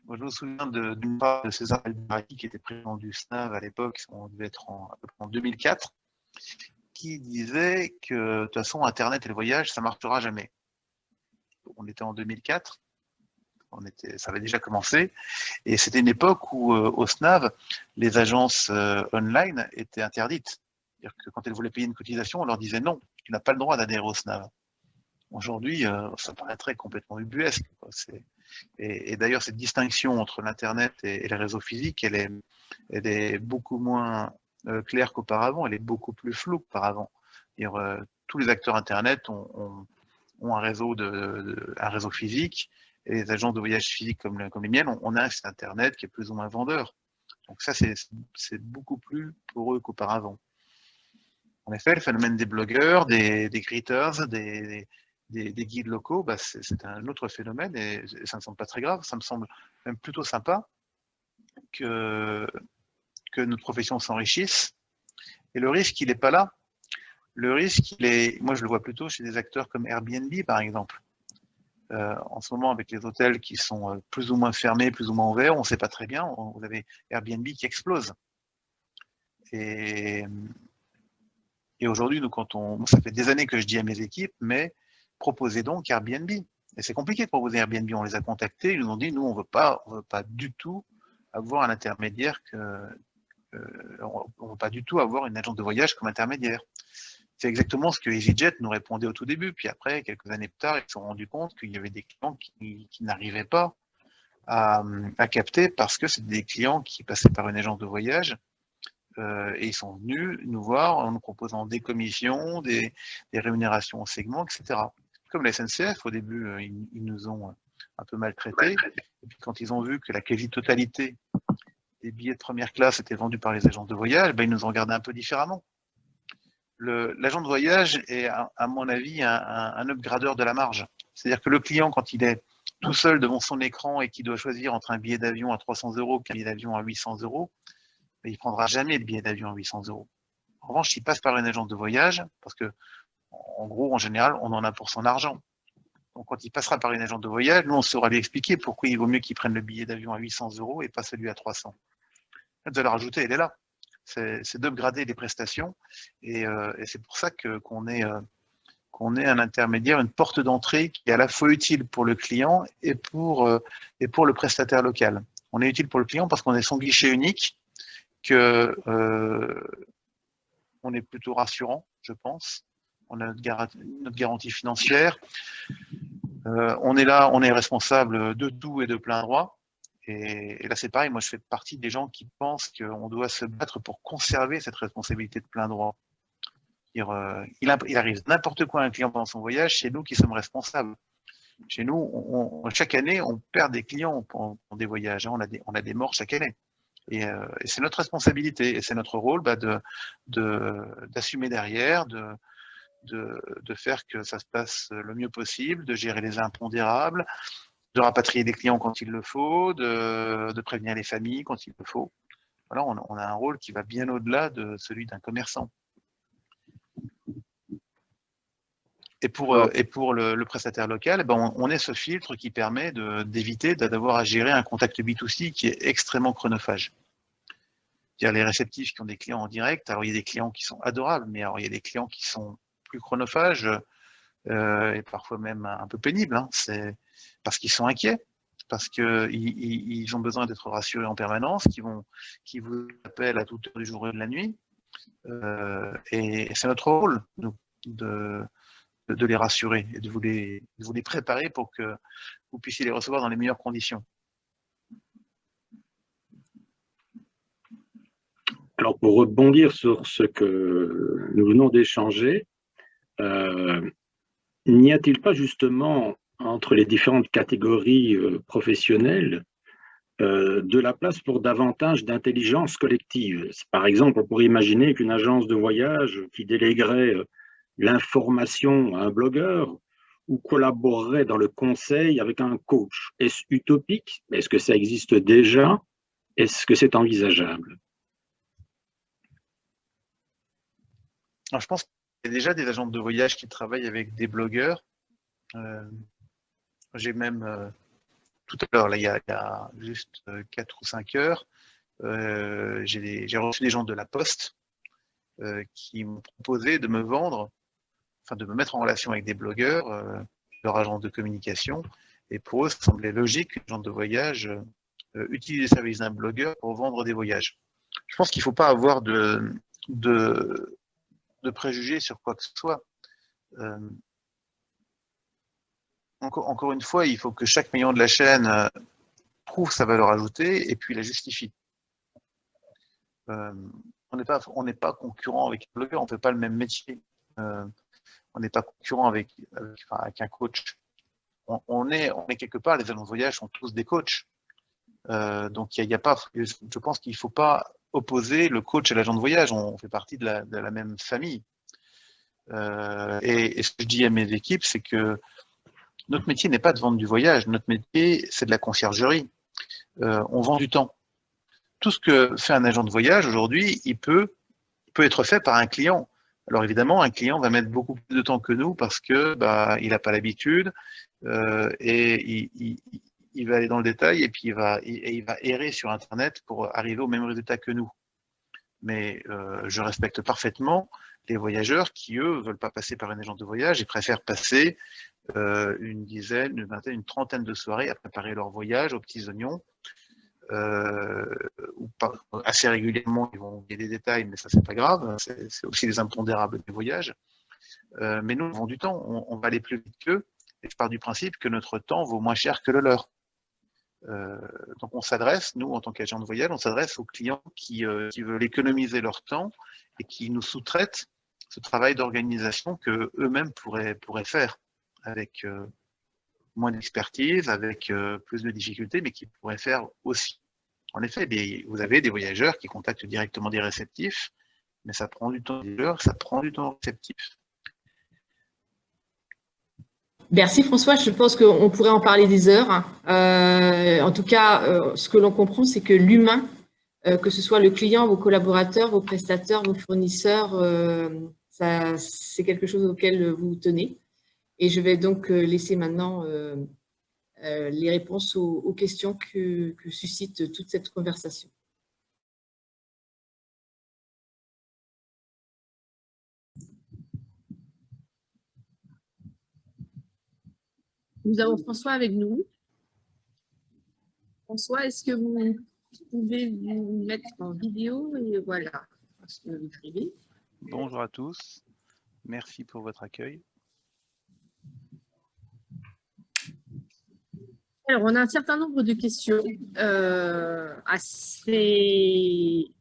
moi je me souviens d'une part de César Alberti qui était président du SNAV à l'époque, on devait être en 2004, qui disait que de toute façon Internet et le voyage, ça ne marchera jamais. On était en 2004. Ça avait déjà commencé, et c'était une époque où au SNAV, les agences online étaient interdites. C'est-à-dire que quand elles voulaient payer une cotisation, on leur disait non, tu n'as pas le droit d'adhérer au SNAV. Aujourd'hui, ça paraîtrait complètement ubuesque. Et d'ailleurs, cette distinction entre l'Internet et les réseaux physiques, elle est beaucoup moins claire qu'auparavant, elle est beaucoup plus floue qu'auparavant. Tous les acteurs Internet ont un réseau physique, et les agences de voyage physiques comme les miennes, on a un site Internet qui est plus ou moins vendeur. Donc ça, c'est beaucoup plus pour eux qu'auparavant. En effet, le phénomène des blogueurs, des greeters, des guides locaux, bah, c'est un autre phénomène et ça ne me semble pas très grave. Ça me semble même plutôt sympa que notre profession s'enrichisse. Et le risque, il n'est pas là. Le risque, moi je le vois plutôt chez des acteurs comme Airbnb, par exemple. En ce moment, avec les hôtels qui sont plus ou moins fermés, plus ou moins ouverts, on ne sait pas très bien. Vous avez Airbnb qui explose. Et aujourd'hui, ça fait des années que je dis à mes équipes, mais proposez donc Airbnb. Et c'est compliqué de proposer Airbnb. On les a contactés, ils nous ont dit, nous, on ne veut pas du tout avoir un intermédiaire on ne veut pas du tout avoir une agence de voyage comme intermédiaire. C'est exactement ce que EasyJet nous répondait au tout début. Puis après, quelques années plus tard, ils se sont rendus compte qu'il y avait des clients qui n'arrivaient pas à capter parce que c'était des clients qui passaient par une agence de voyage et ils sont venus nous voir en nous proposant des commissions, des rémunérations en segment, etc. Comme la SNCF, au début, ils nous ont un peu maltraités. Et puis quand ils ont vu que la quasi-totalité des billets de première classe étaient vendus par les agences de voyage, ils nous ont regardé un peu différemment. L'agent de voyage est, à mon avis, un upgradeur de la marge. C'est-à-dire que le client, quand il est tout seul devant son écran et qu'il doit choisir entre un billet d'avion à 300 € qu'un billet d'avion à 800 €, il ne prendra jamais le billet d'avion à 800 €. En revanche, il passe par une agence de voyage, parce que, en gros, en général, on en a pour son argent. Donc, quand il passera par une agence de voyage, nous, on saura lui expliquer pourquoi il vaut mieux qu'il prenne le billet d'avion à 800 € et pas celui à 300. La valeur ajoutée, elle est là. C'est d'upgrader les prestations et c'est pour ça qu'on est un intermédiaire, une porte d'entrée qui est à la fois utile pour le client et pour le prestataire local. On est utile pour le client parce qu'on est son guichet unique, on est plutôt rassurant, je pense, on a notre garantie financière. On est là, on est responsable de tout et de plein droit. Et là, c'est pareil, moi, je fais partie des gens qui pensent qu'on doit se battre pour conserver cette responsabilité de plein droit. Il arrive n'importe quoi à un client pendant son voyage, c'est nous qui sommes responsables. Chez nous, chaque année, on perd des clients pendant des voyages. On a des morts chaque année. Et c'est notre responsabilité, et c'est notre rôle d'assumer derrière, de faire que ça se passe le mieux possible, de gérer les impondérables, de rapatrier des clients quand il le faut, de prévenir les familles quand il le faut. Voilà, on a un rôle qui va bien au-delà de celui d'un commerçant. Et pour le prestataire local, ben on est ce filtre qui permet d'éviter d'avoir à gérer un contact B2C qui est extrêmement chronophage. C'est-à-dire les réceptifs qui ont des clients en direct, alors il y a des clients qui sont adorables, mais alors il y a des clients qui sont plus chronophages et parfois même un peu pénibles. Hein. C'est parce qu'ils sont inquiets, parce qu'ils ont besoin d'être rassurés en permanence, qui vous appellent à toute heure du jour et de la nuit. Et c'est notre rôle de les rassurer et de vous les préparer pour que vous puissiez les recevoir dans les meilleures conditions. Alors, pour rebondir sur ce que nous venons d'échanger, n'y a-t-il pas justement entre les différentes catégories professionnelles de la place pour davantage d'intelligence collective? Par exemple, on pourrait imaginer qu'une agence de voyage qui déléguerait l'information à un blogueur ou collaborerait dans le conseil avec un coach. Est-ce utopique? Est-ce que ça existe déjà? Est-ce que c'est envisageable? Alors, je pense qu'il y a déjà des agents de voyage qui travaillent avec des blogueurs. J'ai même, tout à l'heure, là, il y a juste 4 ou 5 heures, j'ai reçu des gens de la Poste qui m'ont proposé de me vendre, enfin de me mettre en relation avec des blogueurs, leur agence de communication. Et pour eux, ça semblait logique qu'une agence de voyage utilise les services d'un blogueur pour vendre des voyages. Je pense qu'il ne faut pas avoir de préjugés sur quoi que ce soit. Encore une fois, il faut que chaque maillon de la chaîne trouve sa valeur ajoutée et puis la justifie. On n'est pas concurrent avec un blogueur, on ne fait pas le même métier. On n'est pas concurrent avec un coach. On est quelque part, les agents de voyage sont tous des coachs. Donc il y a pas, je pense qu'il ne faut pas opposer le coach à l'agent de voyage. On fait partie de la même famille. Et ce que je dis à mes équipes, c'est que notre métier n'est pas de vendre du voyage. Notre métier, c'est de la conciergerie. On vend du temps. Tout ce que fait un agent de voyage aujourd'hui, il peut être fait par un client. Alors évidemment, un client va mettre beaucoup plus de temps que nous parce que il n'a pas l'habitude et il va aller dans le détail et puis il va errer sur Internet pour arriver au même résultat que nous. Mais je respecte parfaitement les voyageurs qui, eux, ne veulent pas passer par une agence de voyage et préfèrent passer une dizaine, une vingtaine, une trentaine de soirées à préparer leur voyage aux petits oignons. Ou pas, assez régulièrement, il y a des détails, mais ça, c'est pas grave. C'est aussi des impondérables des voyages. Mais nous, on vend du temps. On va aller plus vite qu'eux. Et je pars du principe que notre temps vaut moins cher que le leur. Donc, on s'adresse, nous, en tant qu'agents de voyage, on s'adresse aux clients qui veulent économiser leur temps et qui nous sous-traitent ce travail d'organisation que eux-mêmes pourraient faire avec moins d'expertise, avec plus de difficultés, mais qui pourraient faire aussi. En effet, vous avez des voyageurs qui contactent directement des réceptifs, mais ça prend du temps, ça prend du temps réceptif. Merci François, je pense qu'on pourrait en parler des heures. En tout cas, ce que l'on comprend, c'est que l'humain, que ce soit le client, vos collaborateurs, vos prestataires, vos fournisseurs, c'est quelque chose auquel vous tenez. Et je vais donc laisser maintenant les réponses aux questions que suscite toute cette conversation. Nous avons François avec nous. François, est-ce que vous pouvez vous mettre en vidéo? Et voilà. Bonjour à tous. Merci pour votre accueil. Alors, on a un certain nombre de questions assez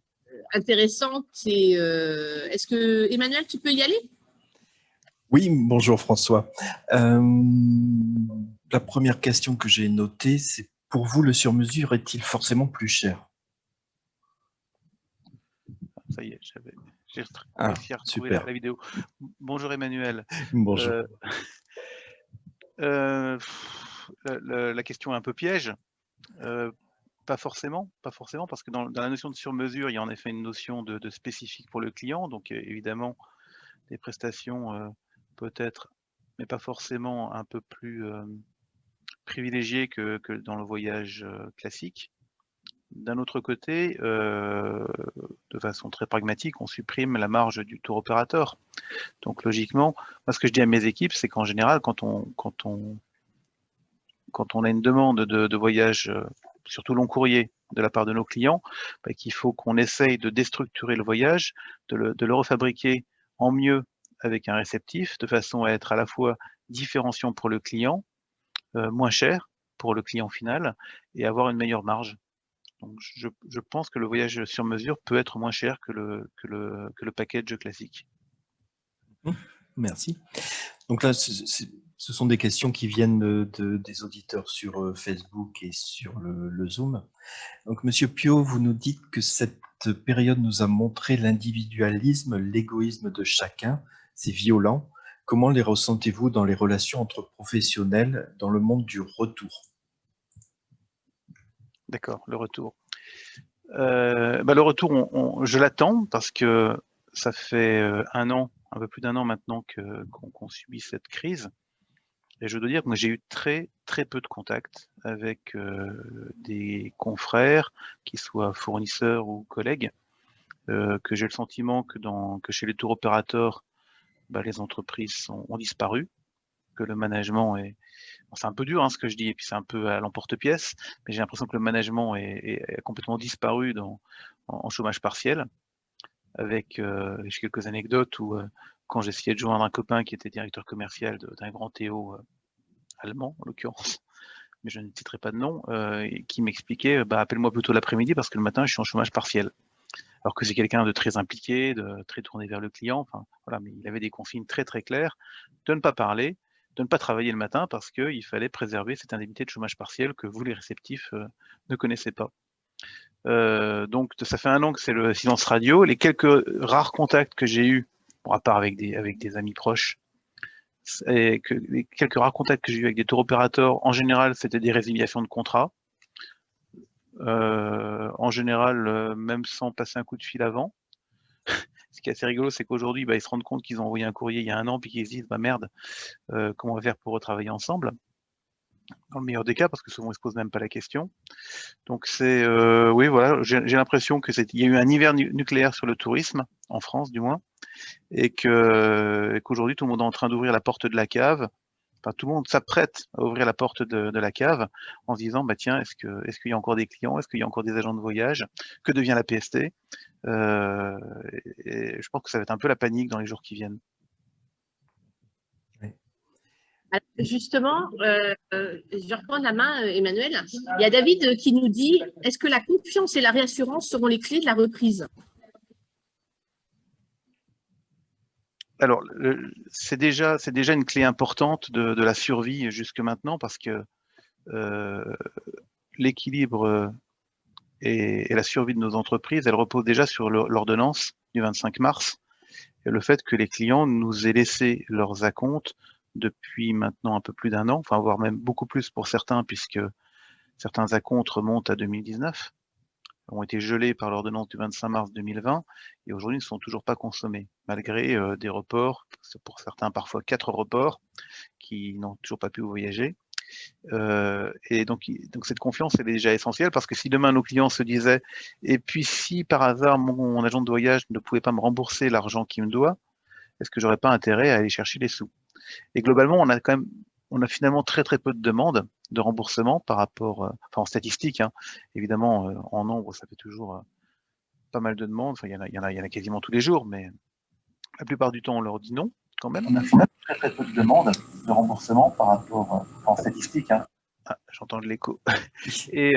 intéressantes. Est-ce que, Emmanuel, tu peux y aller? Oui, bonjour François. La première question que j'ai notée, c'est pour vous, le sur-mesure est-il forcément plus cher? Ça y est, j'ai Ah, réussi à retrouver super. la vidéo. Bonjour Emmanuel. Bonjour. La question est un peu piège. Pas forcément, parce que dans la notion de sur-mesure, il y a en effet une notion de spécifique pour le client. Donc évidemment, des prestations peut-être, mais pas forcément un peu plus privilégiées que dans le voyage classique. D'un autre côté, de façon très pragmatique, on supprime la marge du tour opérateur. Donc logiquement, moi ce que je dis à mes équipes, c'est qu'en général, quand on a une demande de voyage, surtout long courrier, de la part de nos clients, bah, qu'il faut qu'on essaye de déstructurer le voyage, de le refabriquer en mieux avec un réceptif, de façon à être à la fois différenciant pour le client, moins cher pour le client final, et avoir une meilleure marge. Donc je pense que le voyage sur mesure peut être moins cher que le package classique. Merci. Donc là, ce sont des questions qui viennent des auditeurs sur Facebook et sur le Zoom. Donc, Monsieur Piot, vous nous dites que cette période nous a montré l'individualisme, l'égoïsme de chacun. C'est violent. Comment les ressentez-vous dans les relations entre professionnels dans le monde du retour? D'accord, le retour. Le retour, je l'attends parce que ça fait un peu plus d'un an maintenant qu'on subit cette crise. Et je dois dire que moi j'ai eu très peu de contacts avec des confrères, qu'ils soient fournisseurs ou collègues, que j'ai le sentiment que chez les tours opérateurs, bah, les entreprises ont disparu, que le management est... Bon, c'est un peu dur ce que je dis, et puis c'est un peu à l'emporte-pièce, mais j'ai l'impression que le management est complètement disparu en chômage partiel, avec j'ai quelques anecdotes où quand j'essayais de joindre un copain qui était directeur commercial d'un grand Théo allemand en l'occurrence, mais je ne citerai pas de nom, qui m'expliquait bah, appelle-moi plutôt l'après-midi parce que le matin je suis en chômage partiel. Alors que c'est quelqu'un de très impliqué, de très tourné vers le client, enfin voilà, mais il avait des consignes très claires de ne pas parler, de ne pas travailler le matin parce qu'il fallait préserver cette indemnité de chômage partiel que vous les réceptifs ne connaissez pas. Donc ça fait un an que c'est le silence radio. Les quelques rares contacts que j'ai eus, bon, à part avec des amis proches, et que les quelques rares contacts que j'ai eu avec des tours opérateurs, en général, c'était des résiliations de contrat. En général, même sans passer un coup de fil avant. Ce qui est assez rigolo, c'est qu'aujourd'hui, bah, ils se rendent compte qu'ils ont envoyé un courrier il y a un an, puis qu'ils se disent, bah merde, comment on va faire pour retravailler ensemble? Dans le meilleur des cas, parce que souvent ils se posent même pas la question. Donc c'est, oui, voilà, j'ai l'impression que il y a eu un hiver nucléaire sur le tourisme, en France du moins, et qu'aujourd'hui tout le monde est en train d'ouvrir la porte de la cave. Enfin, tout le monde s'apprête à ouvrir la porte de la cave en se disant, bah tiens, est-ce qu'il y a encore des clients, est-ce qu'il y a encore des agents de voyage, que devient la PST? Et je pense que ça va être un peu la panique dans les jours qui viennent. Alors, justement, je reprends la main, Emmanuel. Il y a David qui nous dit, est-ce que la confiance et la réassurance seront les clés de la reprise? Alors, c'est déjà une clé importante de la survie jusque maintenant parce que l'équilibre et la survie de nos entreprises, elle repose déjà sur l'ordonnance du 25 mars et le fait que les clients nous aient laissé leurs acomptes depuis maintenant un peu plus d'un an, enfin voire même beaucoup plus pour certains puisque certains acomptes remontent à 2019, ont été gelés par l'ordonnance du 25 mars 2020 et aujourd'hui ne sont toujours pas consommés, malgré des reports, pour certains parfois 4 reports, qui n'ont toujours pas pu voyager. Et donc cette confiance elle est déjà essentielle parce que si demain nos clients se disaient et puis si par hasard mon agent de voyage ne pouvait pas me rembourser l'argent qu'il me doit, est-ce que j'aurais pas intérêt à aller chercher les sous? Et globalement, on a finalement très peu de demandes de remboursement par rapport, enfin en statistique, hein, évidemment, en nombre, ça fait toujours pas mal de demandes. Enfin, il y en a quasiment tous les jours, mais la plupart du temps, on leur dit non. quand même. On a fait très très peu de demandes de remboursement par rapport en statistique. Hein. Ah, j'entends de l'écho. Et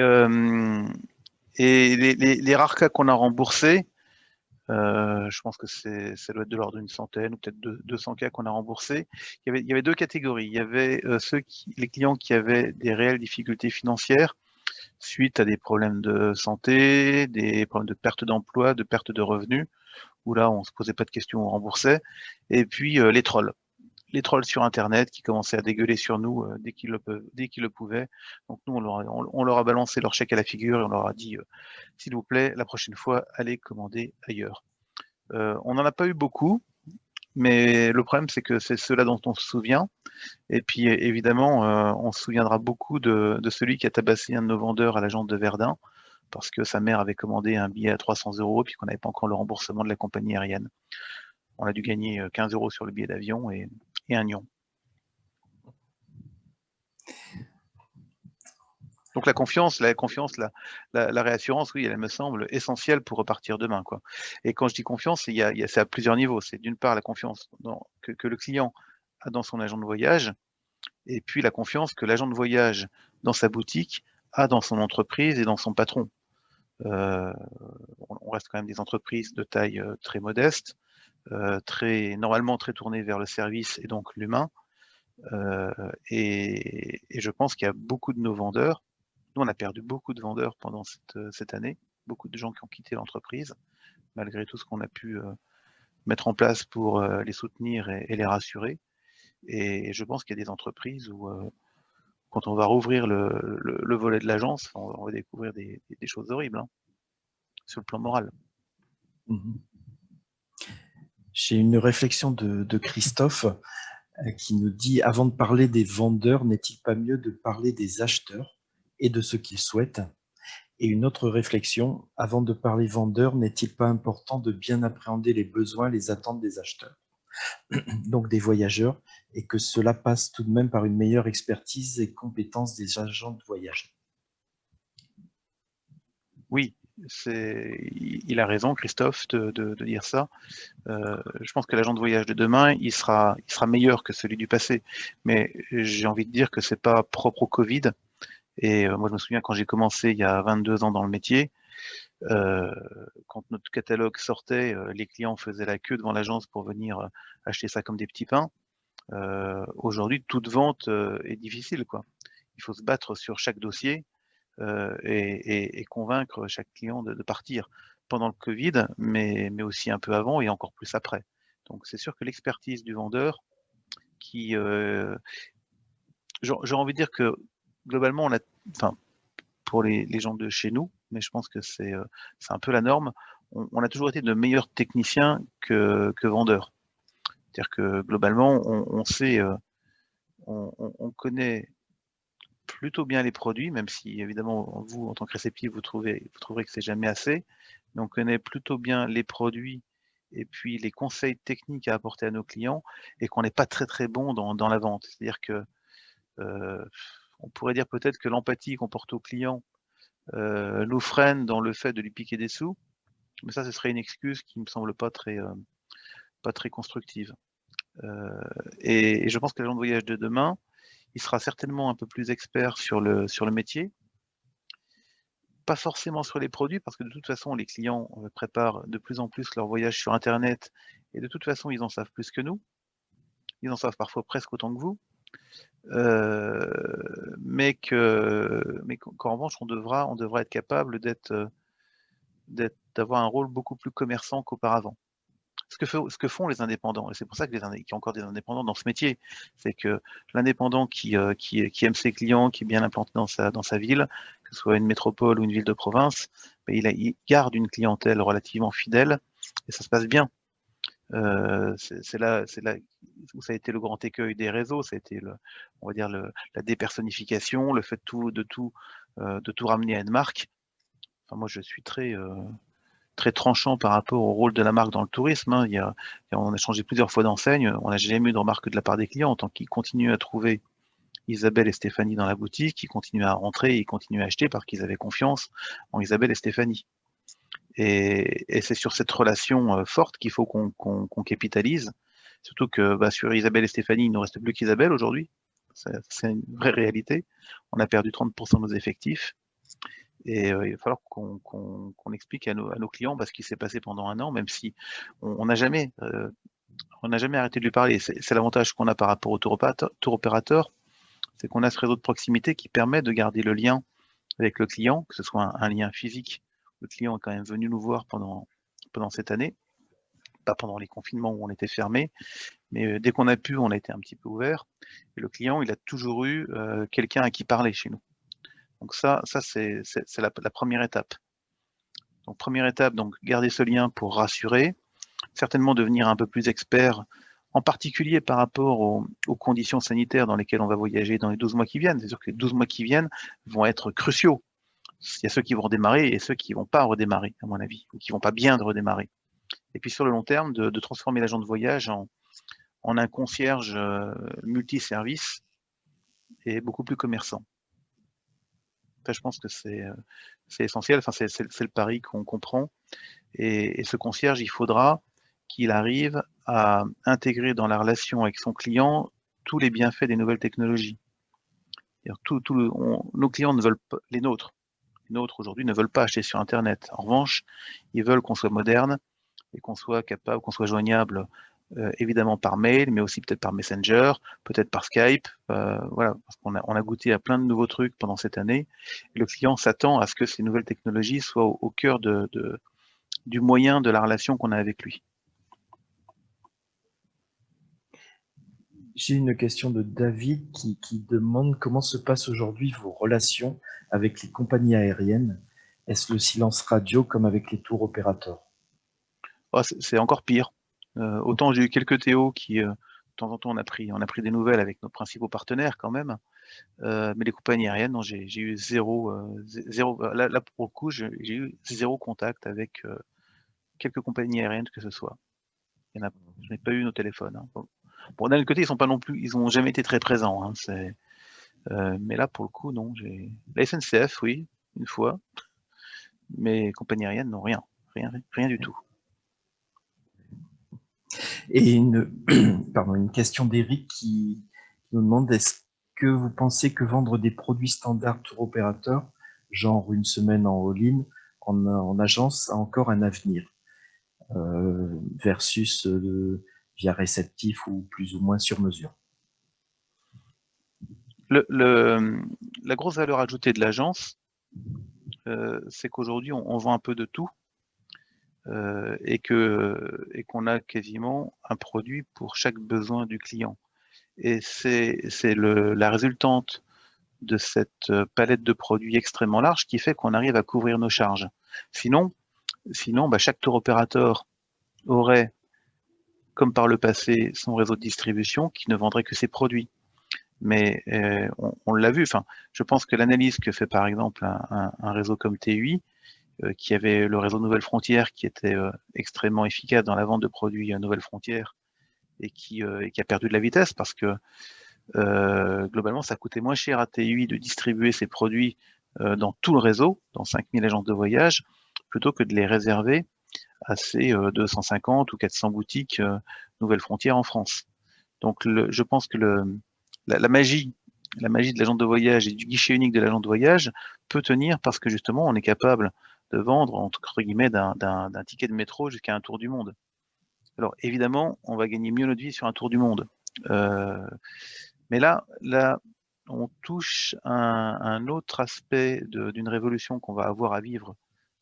les rares cas qu'on a remboursés, je pense que ça doit être de l'ordre d'une centaine ou peut-être 200 cas qu'on a remboursés. Il y avait deux catégories. Il y avait les clients qui avaient des réelles difficultés financières suite à des problèmes de santé, des problèmes de perte d'emploi, de perte de revenus, où là on se posait pas de questions, on remboursait. Et puis les trolls sur Internet qui commençaient à dégueuler sur nous dès qu'ils le pouvaient. Donc nous, on leur a balancé leur chèque à la figure et on leur a dit, s'il vous plaît, la prochaine fois, allez commander ailleurs. On n'en a pas eu beaucoup, mais le problème, c'est que c'est ceux-là dont on se souvient. Et puis, évidemment, on se souviendra beaucoup de celui qui a tabassé un de nos vendeurs à l'agence de Verdun, parce que sa mère avait commandé un billet à 300 € et puis qu'on n'avait pas encore le remboursement de la compagnie aérienne. On a dû gagner 15 € sur le billet d'avion et un nion. Donc la confiance, la réassurance, oui, elle me semble essentielle pour repartir demain, quoi. Et quand je dis confiance, c'est à plusieurs niveaux. C'est d'une part la confiance que le client a dans son agent de voyage, et puis la confiance que l'agent de voyage dans sa boutique a dans son entreprise et dans son patron. On reste quand même des entreprises de taille très modeste, normalement très tournées vers le service et donc l'humain. Et je pense qu'il y a beaucoup de nos vendeurs. Nous, on a perdu beaucoup de vendeurs pendant cette année, beaucoup de gens qui ont quitté l'entreprise, malgré tout ce qu'on a pu mettre en place pour les soutenir et les rassurer. Et je pense qu'il y a des entreprises où, quand on va rouvrir le volet de l'agence, on va découvrir des choses horribles, hein, sur le plan moral. J'ai une réflexion de Christophe qui nous dit « Avant de parler des vendeurs, n'est-il pas mieux de parler des acheteurs et de ce qu'ils souhaitent ?» Et une autre réflexion, avant de parler vendeurs, n'est-il pas important de bien appréhender les besoins, les attentes des acheteurs, donc des voyageurs, et que cela passe tout de même par une meilleure expertise et compétence des agents de voyage? Oui, il a raison, Christophe, de dire ça. Je pense que l'agent de voyage de demain, il sera meilleur que celui du passé. Mais j'ai envie de dire que c'est pas propre au Covid. Et moi, je me souviens quand j'ai commencé il y a 22 ans dans le métier, quand notre catalogue sortait, les clients faisaient la queue devant l'agence pour venir acheter ça comme des petits pains. Aujourd'hui, toute vente est difficile, quoi. Il faut se battre sur chaque dossier et convaincre chaque client de partir pendant le Covid, mais aussi un peu avant et encore plus après. Donc c'est sûr que l'expertise du vendeur j'ai envie de dire que globalement, pour les gens de chez nous, mais je pense que c'est un peu la norme, on a toujours été de meilleurs techniciens que vendeurs. C'est-à-dire que globalement, on sait, on connaît plutôt bien les produits, même si évidemment vous, en tant que réceptif, vous trouverez que c'est jamais assez, mais on connaît plutôt bien les produits et puis les conseils techniques à apporter à nos clients, et qu'on n'est pas très très bon dans la vente. C'est-à-dire que on pourrait dire peut-être que l'empathie qu'on porte au client nous freine dans le fait de lui piquer des sous, mais ça, ce serait une excuse qui me semble pas très constructive. Et je pense que l'agent de voyage de demain, il sera certainement un peu plus expert sur le métier, pas forcément sur les produits, parce que de toute façon, les clients préparent de plus en plus leur voyage sur Internet, et de toute façon, ils en savent plus que nous. Ils en savent parfois presque autant que vous. Mais qu'en revanche, on devra être capable d'avoir un rôle beaucoup plus commerçant qu'auparavant. Ce que font les indépendants, et c'est pour ça qu'il y a encore des indépendants dans ce métier, c'est que l'indépendant qui aime ses clients, qui est bien implanté dans sa ville, que ce soit une métropole ou une ville de province, il garde une clientèle relativement fidèle, et ça se passe bien. C'est là où ça a été le grand écueil des réseaux, ça a été on va dire la dépersonnification, le fait de tout ramener à une marque. Enfin, moi, je suis très tranchant par rapport au rôle de la marque dans le tourisme, hein. On a changé plusieurs fois d'enseigne, on n'a jamais eu de remarque de la part des clients, tant qu'ils continuent à trouver Isabelle et Stéphanie dans la boutique, ils continuent à rentrer, ils continuent à acheter parce qu'ils avaient confiance en Isabelle et Stéphanie. Et c'est sur cette relation forte qu'il faut qu'on capitalise. Surtout que sur Isabelle et Stéphanie, il ne reste plus qu'Isabelle aujourd'hui. C'est une vraie réalité. On a perdu 30% de nos effectifs. Et il va falloir qu'on explique à nos clients ce qui s'est passé pendant un an, même si on n'a jamais arrêté de lui parler. C'est l'avantage qu'on a par rapport au tour opérateur, c'est qu'on a ce réseau de proximité qui permet de garder le lien avec le client, que ce soit un lien physique. Le client est quand même venu nous voir pendant cette année, pas pendant les confinements où on était fermé, mais dès qu'on a pu, on a été un petit peu ouvert. Et le client, il a toujours eu quelqu'un à qui parler chez nous. Donc ça c'est la première étape. Donc première étape, donc garder ce lien pour rassurer, certainement devenir un peu plus expert, en particulier par rapport aux conditions sanitaires dans lesquelles on va voyager dans les 12 mois qui viennent. C'est sûr que les 12 mois qui viennent vont être cruciaux. Il y a ceux qui vont redémarrer et ceux qui ne vont pas redémarrer, à mon avis, ou qui ne vont pas bien redémarrer. Et puis sur le long terme, de transformer l'agent de voyage en un concierge multiservice et beaucoup plus commerçant. Ça, je pense que c'est essentiel, enfin, c'est le pari qu'on comprend. Et ce concierge, il faudra qu'il arrive à intégrer dans la relation avec son client tous les bienfaits des nouvelles technologies. Nos clients ne veulent pas, les nôtres aujourd'hui ne veulent pas acheter sur Internet. En revanche, ils veulent qu'on soit moderne et qu'on soit capable, qu'on soit joignable évidemment par mail, mais aussi peut-être par Messenger, peut-être par Skype. Voilà, parce qu'on a goûté à plein de nouveaux trucs pendant cette année. Et le client s'attend à ce que ces nouvelles technologies soient au cœur du moyen de la relation qu'on a avec lui. J'ai une question de David qui demande comment se passent aujourd'hui vos relations avec les compagnies aériennes. Est-ce le silence radio comme avec les tours opérateurs? Oh, c'est encore pire. Autant j'ai eu quelques Théo qui, de temps en temps, on a pris des nouvelles avec nos principaux partenaires quand même. Mais les compagnies aériennes, non, j'ai eu zéro. Là, pour le coup, j'ai eu zéro contact avec quelques compagnies aériennes que ce soit. Je n'ai pas eu nos téléphones. Hein. Bon, d'un autre côté, ils ont jamais été très présents. Hein, mais là, pour le coup, non. La SNCF, oui, une fois. Mais compagnie aérienne, non, rien du tout. Et une question d'Éric qui nous demande, est-ce que vous pensez que vendre des produits standards tour opérateur, genre une semaine en all-in, en agence, a encore un avenir versus via réceptif ou plus ou moins sur mesure? La grosse valeur ajoutée de l'agence, c'est qu'aujourd'hui, on vend un peu de tout et qu'on a quasiment un produit pour chaque besoin du client. Et c'est la résultante de cette palette de produits extrêmement large qui fait qu'on arrive à couvrir nos charges. Sinon, chaque tour opérateur aurait, comme par le passé, son réseau de distribution qui ne vendrait que ses produits. Mais on l'a vu, enfin, je pense que l'analyse que fait par exemple un réseau comme TUI, qui avait le réseau Nouvelles Frontières qui était extrêmement efficace dans la vente de produits à Nouvelles Frontières et qui a perdu de la vitesse parce que globalement ça coûtait moins cher à TUI de distribuer ses produits dans tout le réseau, dans 5000 agences de voyage, plutôt que de les réserver à ces 250 ou 400 boutiques Nouvelles Frontières en France. Donc je pense que la magie de l'agent de voyage et du guichet unique de l'agent de voyage peut tenir parce que justement on est capable de vendre entre guillemets d'un ticket de métro jusqu'à un tour du monde. Alors évidemment, on va gagner mieux notre vie sur un tour du monde. Mais là, on touche un autre aspect d'une révolution qu'on va avoir à vivre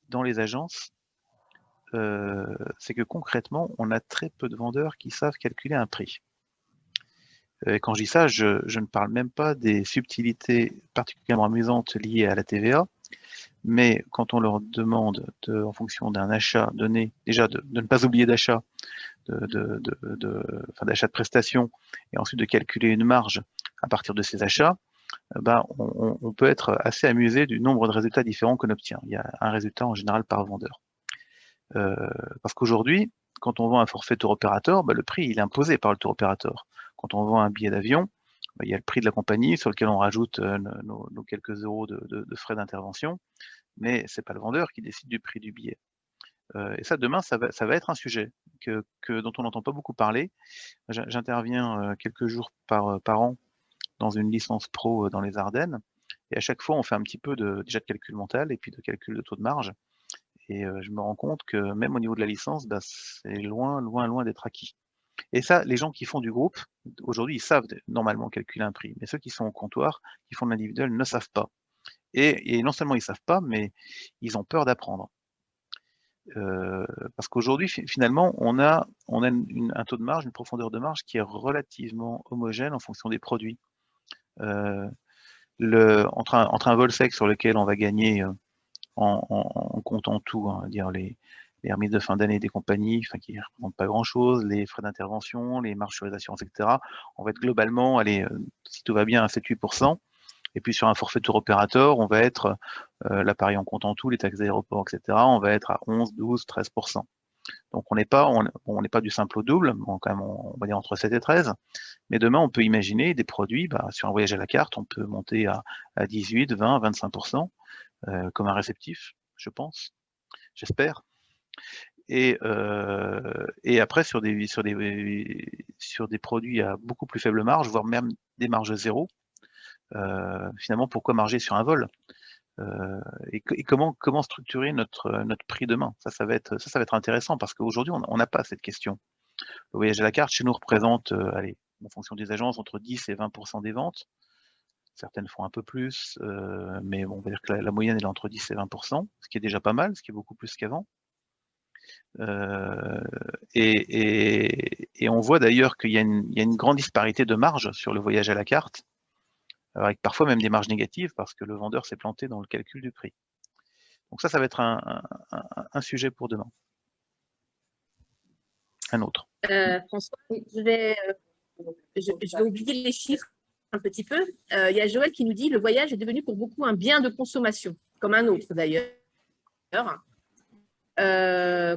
dans les agences. C'est que concrètement, on a très peu de vendeurs qui savent calculer un prix. Et quand je dis ça, je ne parle même pas des subtilités particulièrement amusantes liées à la TVA, mais quand on leur demande, en fonction d'un achat donné, déjà de ne pas oublier d'achat, d'achat de prestations, et ensuite de calculer une marge à partir de ces achats, on peut être assez amusé du nombre de résultats différents qu'on obtient. Il y a un résultat en général par vendeur. Parce qu'aujourd'hui, quand on vend un forfait tour opérateur, le prix il est imposé par le tour opérateur. Quand on vend un billet d'avion, il y a le prix de la compagnie sur lequel on rajoute nos quelques euros de frais d'intervention, mais c'est pas le vendeur qui décide du prix du billet. Et ça, demain, ça va être un sujet. dont on n'entend pas beaucoup parler. J'interviens quelques jours par an dans une licence pro dans les Ardennes. Et à chaque fois, on fait un petit peu déjà de calcul mental et puis de calcul de taux de marge. Et je me rends compte que même au niveau de la licence, bah, c'est loin, loin, loin d'être acquis. Et ça, les gens qui font du groupe, aujourd'hui, ils savent normalement calculer un prix. Mais ceux qui sont au comptoir, qui font de l'individuel, ne savent pas. Et non seulement ils savent pas, mais ils ont peur d'apprendre. Parce qu'aujourd'hui, finalement, on a un taux de marge, une profondeur de marge qui est relativement homogène en fonction des produits. Entre un vol sec sur lequel on va gagner en comptant tout, hein, dire les remises de fin d'année des compagnies, enfin, qui ne représentent pas grand-chose, les frais d'intervention, les marges sur les assurances, etc. On va être globalement, allez, si tout va bien, à 7-8%. Et puis sur un forfait tour opérateur, on va être, l'appareil en comptant tout, les taxes d'aéroport, etc., on va être à 11, 12, 13%. Donc on n'est pas du simple au double, quand même, on va dire entre 7 et 13. Mais demain, on peut imaginer des produits, bah, sur un voyage à la carte, on peut monter à 18, 20, 25%, comme un réceptif, je pense, j'espère. Et après, sur des produits à beaucoup plus faible marge, voire même des marges zéro, finalement, pourquoi marger sur un vol? Et comment structurer notre prix demain? Ça va être intéressant parce qu'aujourd'hui, on n'a pas cette question. Le voyage à la carte, chez nous, représente, allez, en fonction des agences, entre 10 et 20% des ventes. Certaines font un peu plus, mais bon, on va dire que la moyenne elle est entre 10 et 20%, ce qui est déjà pas mal, ce qui est beaucoup plus qu'avant. Et on voit d'ailleurs qu'il y a une grande disparité de marge sur le voyage à la carte, avec parfois même des marges négatives parce que le vendeur s'est planté dans le calcul du prix. Donc ça va être un sujet pour demain. Un autre. François, je vais oublier les chiffres un petit peu. Il y a Joël qui nous dit « Le voyage est devenu pour beaucoup un bien de consommation, comme un autre d'ailleurs. »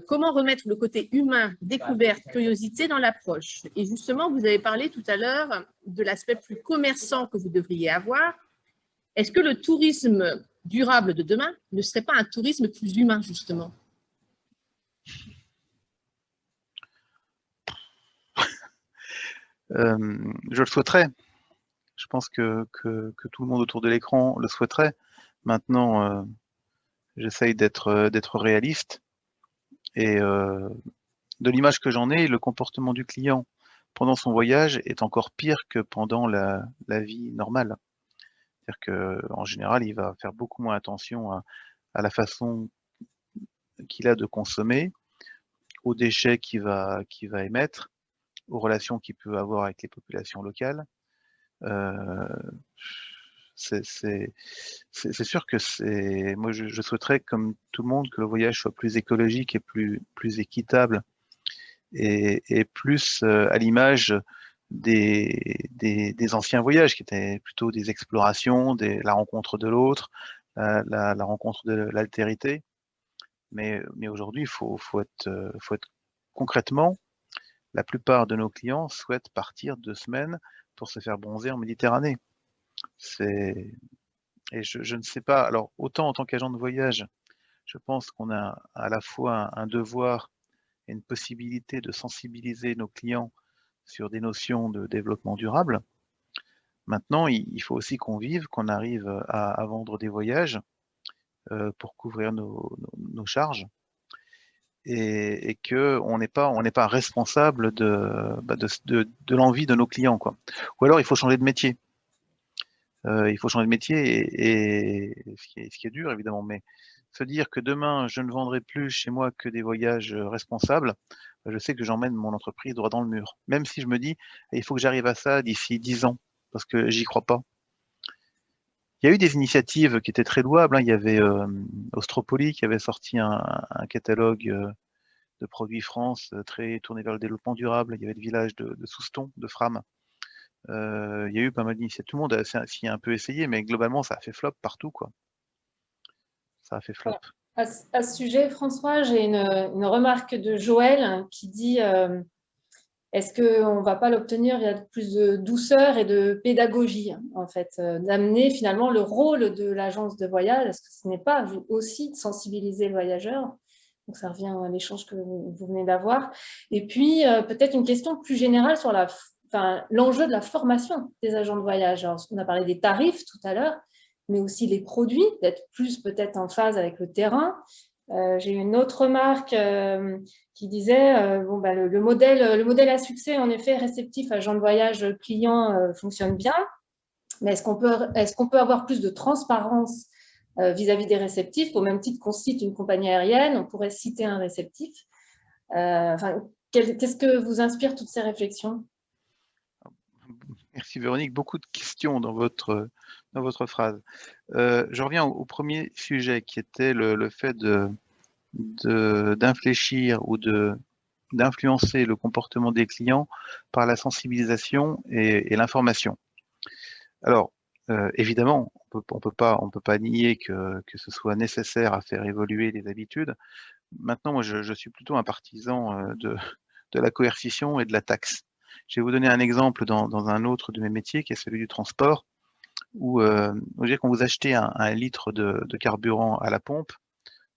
Comment remettre le côté humain, découverte, curiosité dans l'approche? Et justement, vous avez parlé tout à l'heure de l'aspect plus commerçant que vous devriez avoir. Est-ce que le tourisme durable de demain ne serait pas un tourisme plus humain, justement? Je le souhaiterais. Je pense que tout le monde autour de l'écran le souhaiterait. Maintenant, j'essaye d'être réaliste. Et de l'image que j'en ai, le comportement du client pendant son voyage est encore pire que pendant la vie normale. C'est-à-dire qu'en général, il va faire beaucoup moins attention à la façon qu'il a de consommer, aux déchets qu'il va émettre, aux relations qu'il peut avoir avec les populations locales. C'est sûr que moi je souhaiterais, comme tout le monde, que le voyage soit plus écologique et plus équitable et plus à l'image des anciens voyages qui étaient plutôt des explorations, la rencontre de l'autre, la rencontre de l'altérité. Mais aujourd'hui, il faut être concrètement, la plupart de nos clients souhaitent partir 2 semaines pour se faire bronzer en Méditerranée. Et je ne sais pas, alors autant en tant qu'agent de voyage, je pense qu'on a à la fois un devoir et une possibilité de sensibiliser nos clients sur des notions de développement durable. Maintenant, il faut aussi qu'on vive, qu'on arrive à vendre des voyages pour couvrir nos charges et qu'on n'est pas responsable de l'envie de nos clients, quoi. Ou alors il faut changer de métier. Il faut changer de métier et ce qui est dur évidemment, mais se dire que demain je ne vendrai plus chez moi que des voyages responsables, je sais que j'emmène mon entreprise droit dans le mur. Même si je me dis il faut que j'arrive à ça d'ici 10 ans, parce que j'y crois pas. Il y a eu des initiatives qui étaient très louables, hein. Il y avait Ostropoli qui avait sorti un catalogue de produits France très tourné vers le développement durable. Il y avait le village de Souston, de Fram. Il y a eu pas mal d'initiatives. Tout le monde s'y a un peu essayé, mais globalement, ça a fait flop partout, quoi. Ça a fait flop. À ce sujet, François, j'ai une remarque de Joël qui dit est-ce qu'on ne va pas l'obtenir? Il y a plus de douceur et de pédagogie, en fait, d'amener finalement le rôle de l'agence de voyage. Est-ce que ce n'est pas aussi de sensibiliser le voyageur Donc, ça revient à l'échange que vous venez d'avoir. Et puis, peut-être une question plus générale sur l'enjeu de la formation des agents de voyage. Alors, on a parlé des tarifs tout à l'heure, mais aussi les produits, d'être plus peut-être en phase avec le terrain. J'ai eu une autre remarque qui disait le modèle à succès, en effet, réceptif agent de voyage client fonctionne bien, mais est-ce qu'on peut avoir plus de transparence vis-à-vis des réceptifs? Au même titre qu'on cite une compagnie aérienne, on pourrait citer un réceptif. Qu'est-ce que vous inspire toutes ces réflexions? Merci Véronique, beaucoup de questions dans votre phrase. Je reviens au premier sujet qui était le fait d'infléchir ou d'influencer le comportement des clients par la sensibilisation et l'information. Alors, évidemment, on peut pas nier que ce soit nécessaire à faire évoluer les habitudes. Maintenant, moi, je suis plutôt un partisan de la coercition et de la taxe. Je vais vous donner un exemple dans un autre de mes métiers, qui est celui du transport, où quand vous achetez un litre de carburant à la pompe,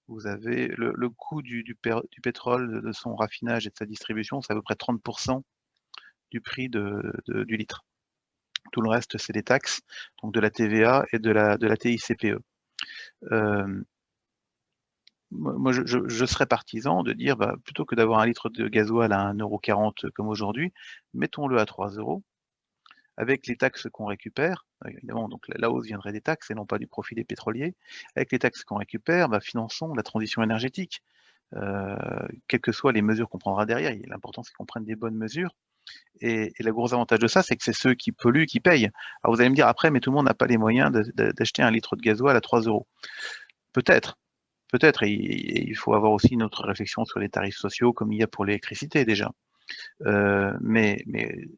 vous avez le coût du pétrole, de son raffinage et de sa distribution, c'est à peu près 30% du prix du litre. Tout le reste, c'est des taxes, donc de la TVA et de la TICPE. Moi, je serais partisan de dire, plutôt que d'avoir un litre de gasoil à 1,40 € comme aujourd'hui, mettons-le à 3 € avec les taxes qu'on récupère. Évidemment, donc la hausse viendrait des taxes et non pas du profit des pétroliers. Avec les taxes qu'on récupère, finançons la transition énergétique, quelles que soient les mesures qu'on prendra derrière. L'important, c'est qu'on prenne des bonnes mesures. Et le gros avantage de ça, c'est que c'est ceux qui polluent qui payent. Alors vous allez me dire après, mais tout le monde n'a pas les moyens d'acheter un litre de gasoil à 3 €. Peut-être, et il faut avoir aussi une autre réflexion sur les tarifs sociaux, comme il y a pour l'électricité déjà. Mais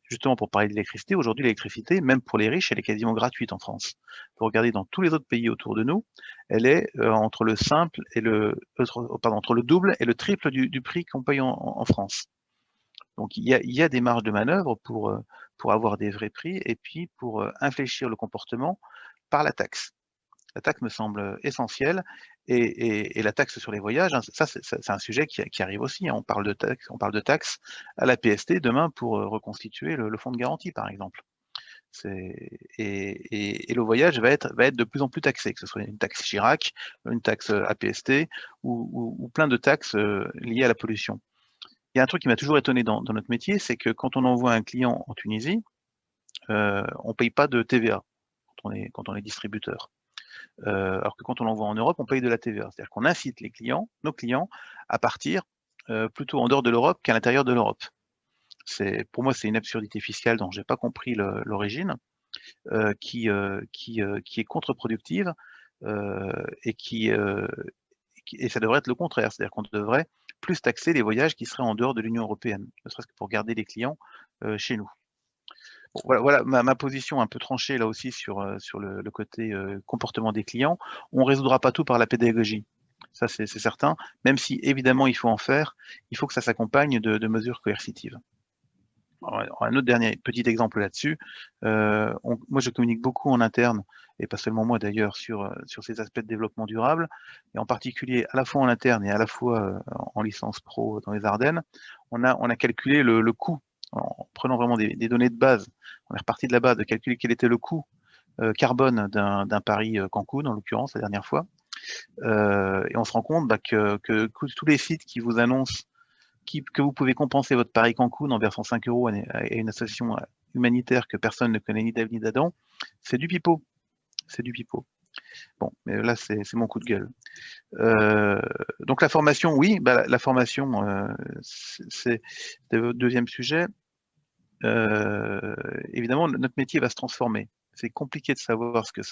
justement, pour parler de l'électricité, aujourd'hui, l'électricité, même pour les riches, elle est quasiment gratuite en France. Vous regardez dans tous les autres pays autour de nous, elle est entre le double et le triple du prix qu'on paye en France. Donc il y a des marges de manœuvre pour avoir des vrais prix et puis pour infléchir le comportement par la taxe. La taxe me semble essentielle et la taxe sur les voyages, hein, ça c'est un sujet qui arrive aussi, hein. On parle de taxe à la PST demain pour reconstituer le fonds de garantie, par exemple. Et le voyage va être de plus en plus taxé, que ce soit une taxe Chirac, une taxe APST ou plein de taxes liées à la pollution. Il y a un truc qui m'a toujours étonné dans notre métier, c'est que quand on envoie un client en Tunisie, on ne paye pas de TVA quand on est distributeur. Alors que quand on l'envoie en Europe, on paye de la TVA. C'est-à-dire qu'on incite nos clients, à partir plutôt en dehors de l'Europe qu'à l'intérieur de l'Europe. Pour moi, c'est une absurdité fiscale dont j'ai pas compris l'origine, qui est contre-productive et ça devrait être le contraire. C'est-à-dire qu'on devrait plus taxer les voyages qui seraient en dehors de l'Union européenne, ne serait-ce que pour garder les clients chez nous. Bon, voilà ma position un peu tranchée là aussi sur le côté comportement des clients. On ne résoudra pas tout par la pédagogie, ça c'est certain, même si évidemment il faut en faire, il faut que ça s'accompagne de mesures coercitives. Alors, un autre dernier petit exemple là-dessus, moi je communique beaucoup en interne, et pas seulement moi d'ailleurs, sur ces aspects de développement durable, et en particulier à la fois en interne et à la fois en licence pro dans les Ardennes, on a calculé le coût, en prenant vraiment des données de base. On est reparti de la base de calculer quel était le coût carbone d'un Paris-Cancun, en l'occurrence, la dernière fois. Et on se rend compte que tous les sites qui vous annoncent que vous pouvez compenser votre Paris-Cancun en versant 5 € à une association humanitaire que personne ne connaît ni d'Ève ni d'Adam, c'est du pipeau. C'est du pipeau. Bon, mais là, c'est mon coup de gueule. Donc la formation, oui, la formation, c'est le deuxième sujet. Évidemment, notre métier va se transformer. C'est compliqué de savoir ce que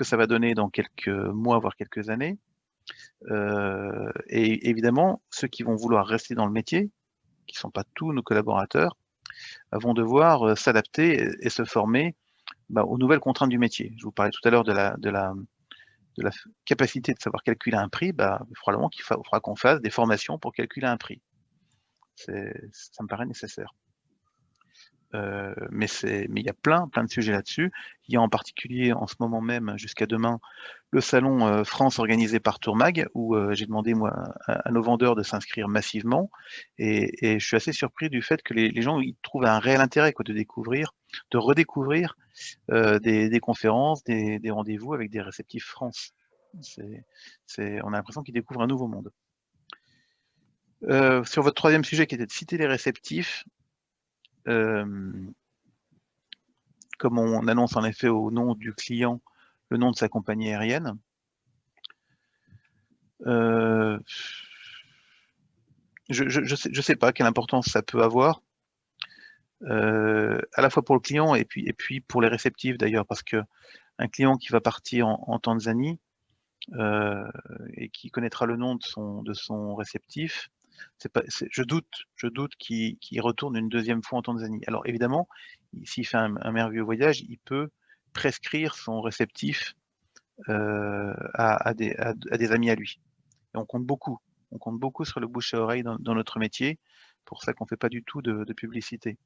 ça va donner dans quelques mois, voire quelques années. Et évidemment, ceux qui vont vouloir rester dans le métier, qui ne sont pas tous nos collaborateurs, vont devoir s'adapter et se former aux nouvelles contraintes du métier. Je vous parlais tout à l'heure de la capacité de savoir calculer un prix. Probablement qu'il faudra qu'on fasse des formations pour calculer un prix. Ça me paraît nécessaire. Mais il y a plein de sujets là-dessus. Il y a en particulier en ce moment même, jusqu'à demain, le salon France organisé par Tourmag, où j'ai demandé moi à nos vendeurs de s'inscrire massivement, et je suis assez surpris du fait que les gens ils trouvent un réel intérêt quoi, de redécouvrir des conférences, des rendez-vous avec des réceptifs France. On a l'impression qu'ils découvrent un nouveau monde. Sur votre troisième sujet qui était de citer les réceptifs, comme on annonce en effet au nom du client le nom de sa compagnie aérienne, je sais pas quelle importance ça peut avoir, à la fois pour le client et puis pour les réceptifs d'ailleurs, parce que un client qui va partir en Tanzanie et qui connaîtra le nom de son réceptif, je doute qu'il retourne une deuxième fois en Tanzanie. Alors évidemment, s'il fait un merveilleux voyage, il peut prescrire son réceptif à des amis à lui. Et on compte beaucoup sur le bouche à oreille dans notre métier, pour ça qu'on ne fait pas du tout de publicité.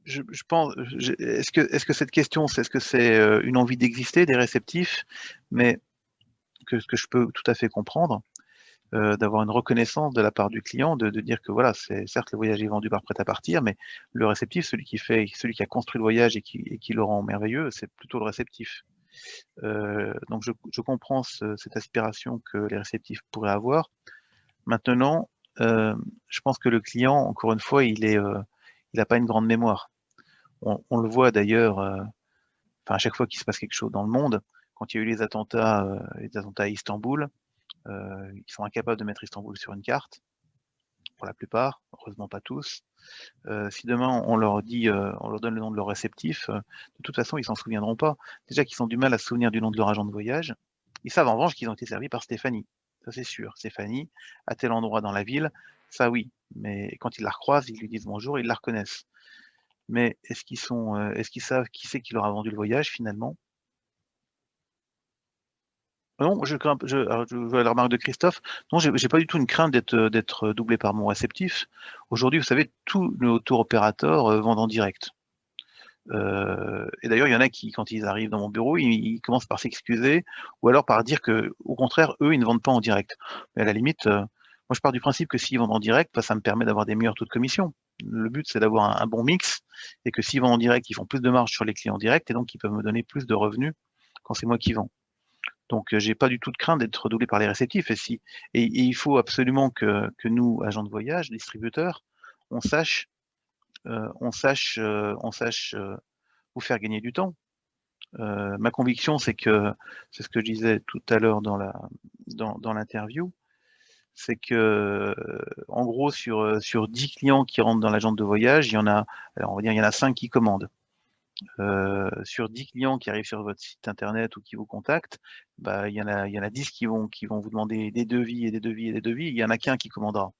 Je pense, est-ce que cette question, est-ce que c'est une envie d'exister des réceptifs, mais ce que je peux tout à fait comprendre, d'avoir une reconnaissance de la part du client, de dire que voilà, c'est certes le voyage est vendu par prêt-à-partir, mais le réceptif, celui qui a construit le voyage et qui le rend merveilleux, c'est plutôt le réceptif. Donc je comprends cette aspiration que les réceptifs pourraient avoir. Maintenant, je pense que le client, encore une fois, il n'a pas une grande mémoire. On le voit d'ailleurs, à chaque fois qu'il se passe quelque chose dans le monde, quand il y a eu les attentats à Istanbul, ils sont incapables de mettre Istanbul sur une carte, pour la plupart, heureusement pas tous. Si demain on leur donne le nom de leur réceptif, de toute façon ils s'en souviendront pas. Déjà qu'ils ont du mal à se souvenir du nom de leur agent de voyage, ils savent en revanche qu'ils ont été servis par Stéphanie. Ça c'est sûr, Stéphanie, à tel endroit dans la ville, ça oui. Mais quand ils la recroisent, ils lui disent bonjour, ils la reconnaissent. Mais est-ce qu'ils savent qui c'est qui leur a vendu le voyage finalement? Non, je vois la remarque de Christophe. Non, j'ai pas du tout une crainte d'être doublé par mon réceptif. Aujourd'hui, vous savez, tous nos tour opérateurs vendent en direct. Et d'ailleurs, il y en a qui, quand ils arrivent dans mon bureau, ils commencent par s'excuser ou alors par dire que, au contraire, eux, ils ne vendent pas en direct. Mais à la limite, moi, je pars du principe que s'ils vendent en direct, bah, ça me permet d'avoir des meilleurs taux de commission. Le but, c'est d'avoir un bon mix et que s'ils vendent en direct, ils font plus de marge sur les clients directs et donc ils peuvent me donner plus de revenus quand c'est moi qui vends. Donc, j'ai pas du tout de crainte d'être redoublé par les réceptifs. Et il faut absolument que nous, agents de voyage, distributeurs, on sache vous faire gagner du temps. Ma conviction, c'est ce que je disais tout à l'heure dans l'interview, c'est que, en gros, sur 10 clients qui rentrent dans l'agence de voyage, il y en a, alors on va dire, il y en a 5 qui commandent. Sur 10 clients qui arrivent sur votre site internet ou qui vous contactent, bah, il y en a 10 qui vont vous demander des devis et des devis et des devis, il y en a qu'un qui commandera.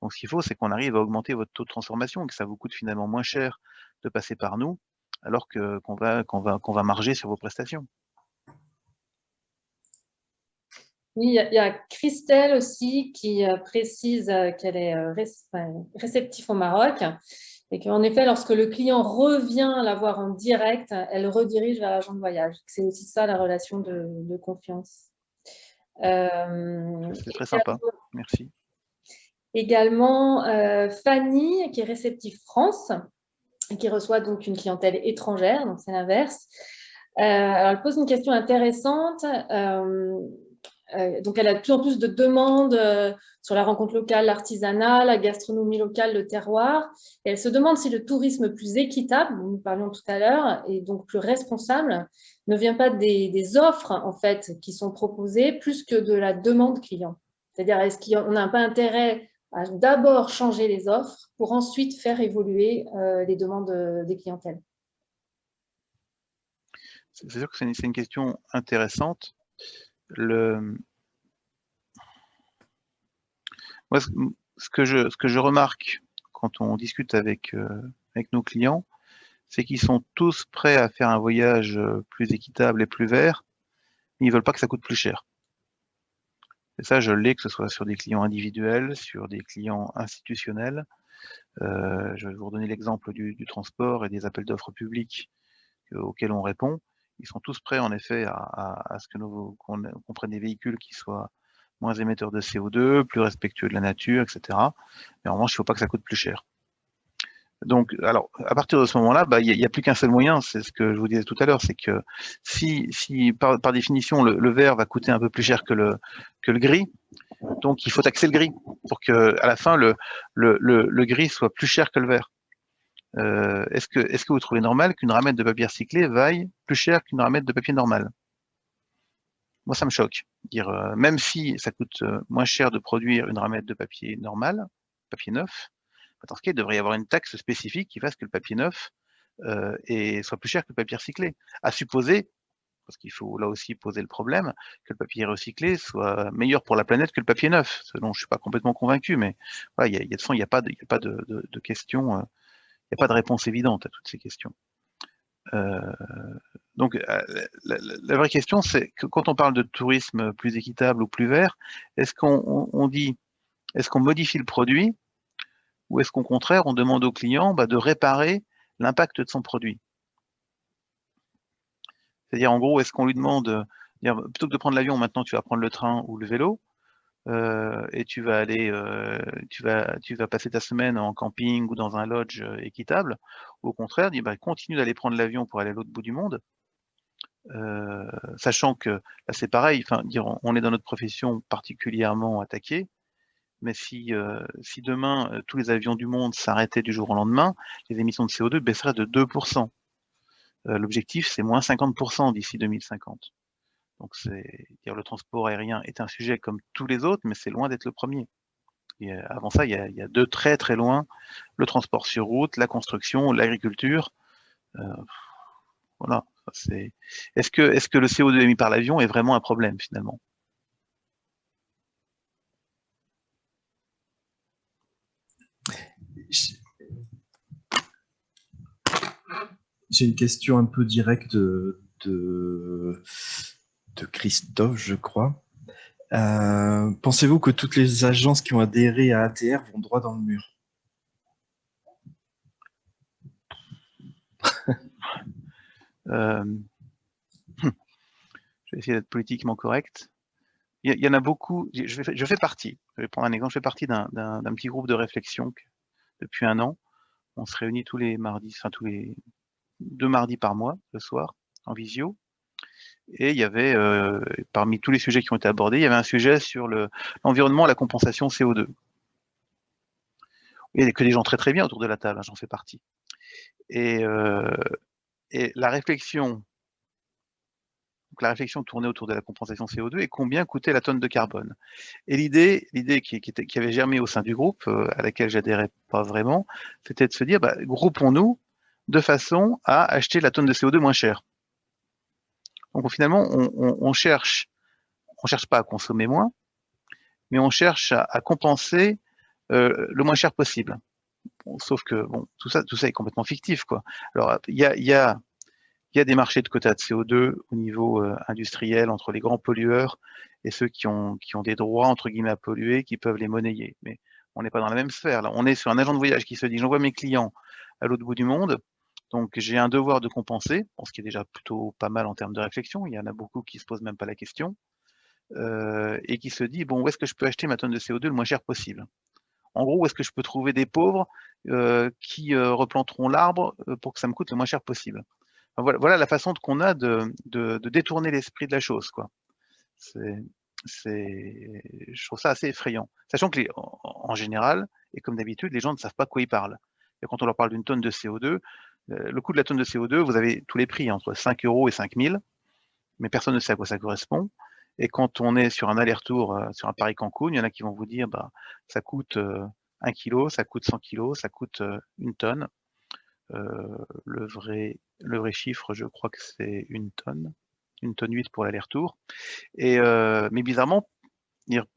Donc ce qu'il faut, c'est qu'on arrive à augmenter votre taux de transformation et que ça vous coûte finalement moins cher de passer par nous, alors qu'on va marger sur vos prestations. Oui, il y a Christelle aussi qui précise qu'elle est réceptif au Maroc et qu'en effet, lorsque le client revient la voir en direct, elle redirige vers l'agent de voyage. C'est aussi ça la relation de confiance. C'est très sympa, merci. Également, Fanny, qui est réceptif France, et qui reçoit donc une clientèle étrangère, donc c'est l'inverse. Alors, elle pose une question intéressante. Donc, elle a de plus en plus de demandes sur la rencontre locale, l'artisanat, la gastronomie locale, le terroir. Et elle se demande si le tourisme plus équitable, dont nous parlions tout à l'heure, et donc plus responsable, ne vient pas des offres en fait qui sont proposées plus que de la demande client. C'est-à-dire, est-ce qu'on n'a pas intérêt à d'abord changer les offres pour ensuite faire évoluer les demandes des clientèles? C'est sûr que c'est une question intéressante. Moi, ce que je remarque quand on discute avec nos clients, c'est qu'ils sont tous prêts à faire un voyage plus équitable et plus vert, mais ils veulent pas que ça coûte plus cher. Et ça, je l'ai, que ce soit sur des clients individuels, sur des clients institutionnels. Je vais vous redonner l'exemple du transport et des appels d'offres publics auxquels on répond. Ils sont tous prêts, en effet, à ce que qu'on prenne des véhicules qui soient moins émetteurs de CO2, plus respectueux de la nature, etc. Mais en revanche, il ne faut pas que ça coûte plus cher. Donc, alors, à partir de ce moment-là, bah, il n'y a plus qu'un seul moyen, c'est ce que je vous disais tout à l'heure, c'est que si par définition, le vert va coûter un peu plus cher que le gris, donc il faut taxer le gris pour que à la fin, le gris soit plus cher que le vert. Est-ce que vous trouvez normal qu'une ramette de papier recyclé vaille plus cher qu'une ramette de papier normale? Moi, ça me choque. Même si ça coûte moins cher de produire une ramette de papier normal, papier neuf, dans ce cas, il devrait y avoir une taxe spécifique qui fasse que le papier neuf soit plus cher que le papier recyclé. À supposer, parce qu'il faut là aussi poser le problème, que le papier recyclé soit meilleur pour la planète que le papier neuf, ce dont je suis pas complètement convaincu, mais voilà, il n'y a pas de question, il n'y a pas de réponse évidente à toutes ces questions. Donc, la vraie question, c'est que quand on parle de tourisme plus équitable ou plus vert, est-ce qu'on dit, est-ce qu'on modifie le produit, ou est-ce qu'au contraire, on demande au client de réparer l'impact de son produit? C'est-à-dire, en gros, est-ce qu'on lui demande, plutôt que de prendre l'avion, maintenant tu vas prendre le train ou le vélo, et tu vas aller, tu vas passer ta semaine en camping ou dans un lodge équitable, ou au contraire, continue d'aller prendre l'avion pour aller à l'autre bout du monde, sachant que là c'est pareil, on est dans notre profession particulièrement attaquée, mais si demain tous les avions du monde s'arrêtaient du jour au lendemain, les émissions de CO2 baisseraient de 2%. L'objectif, c'est moins 50% d'ici 2050. Donc, le transport aérien est un sujet comme tous les autres, mais c'est loin d'être le premier. Et avant ça, il y a de très très loin le transport sur route, la construction, l'agriculture. Voilà. Est-ce que le CO2 émis par l'avion est vraiment un problème finalement? J'ai une question un peu directe de Christophe, je crois. Pensez-vous que toutes les agences qui ont adhéré à ATR vont droit dans le mur? Je vais essayer d'être politiquement correct. Il y en a beaucoup. Je fais partie. Je vais prendre un exemple. Je fais partie d'un petit groupe de réflexion depuis 1 an. On se réunit tous les mardis, tous les 2 mardis par mois, le soir, en visio. Et il y avait, parmi tous les sujets qui ont été abordés, il y avait un sujet sur l'environnement, la compensation CO2. Il n'y a que des gens très très bien autour de la table, hein, j'en fais partie. Et la réflexion tournait autour de la compensation CO2 et combien coûtait la tonne de carbone. Et l'idée qui avait germé au sein du groupe, à laquelle j'adhérais pas vraiment, c'était de se dire, groupons-nous de façon à acheter la tonne de CO2 moins chère. Donc finalement, on cherche pas à consommer moins, mais on cherche à compenser le moins cher possible. Bon, sauf que bon, tout ça est complètement fictif, quoi. Alors il y a des marchés de quotas de CO2 au niveau industriel entre les grands pollueurs et ceux qui ont des droits entre guillemets à polluer, qui peuvent les monnayer. Mais on n'est pas dans la même sphère. Là, on est sur un agent de voyage qui se dit j'envoie mes clients à l'autre bout du monde, donc j'ai un devoir de compenser, bon, ce qui est déjà plutôt pas mal en termes de réflexion. Il y en a beaucoup qui se posent même pas la question et qui se dit bon, où est-ce que je peux acheter ma tonne de CO2 le moins cher possible? En gros, où est-ce que je peux trouver des pauvres qui replanteront l'arbre pour que ça me coûte le moins cher possible? Enfin, voilà la façon qu'on a de détourner l'esprit de la chose, quoi. Je trouve ça assez effrayant. Sachant que en général, et comme d'habitude, les gens ne savent pas de quoi ils parlent. Et quand on leur parle d'une tonne de CO2, le coût de la tonne de CO2, vous avez tous les prix, entre 5 € et 5 000, mais personne ne sait à quoi ça correspond. Et quand on est sur un aller-retour sur un Paris-Cancun, il y en a qui vont vous dire ça coûte 1 kg, ça coûte 100 kg, ça coûte 1 tonne. Le vrai chiffre, je crois que c'est 1 tonne 8 pour l'aller-retour. Mais bizarrement,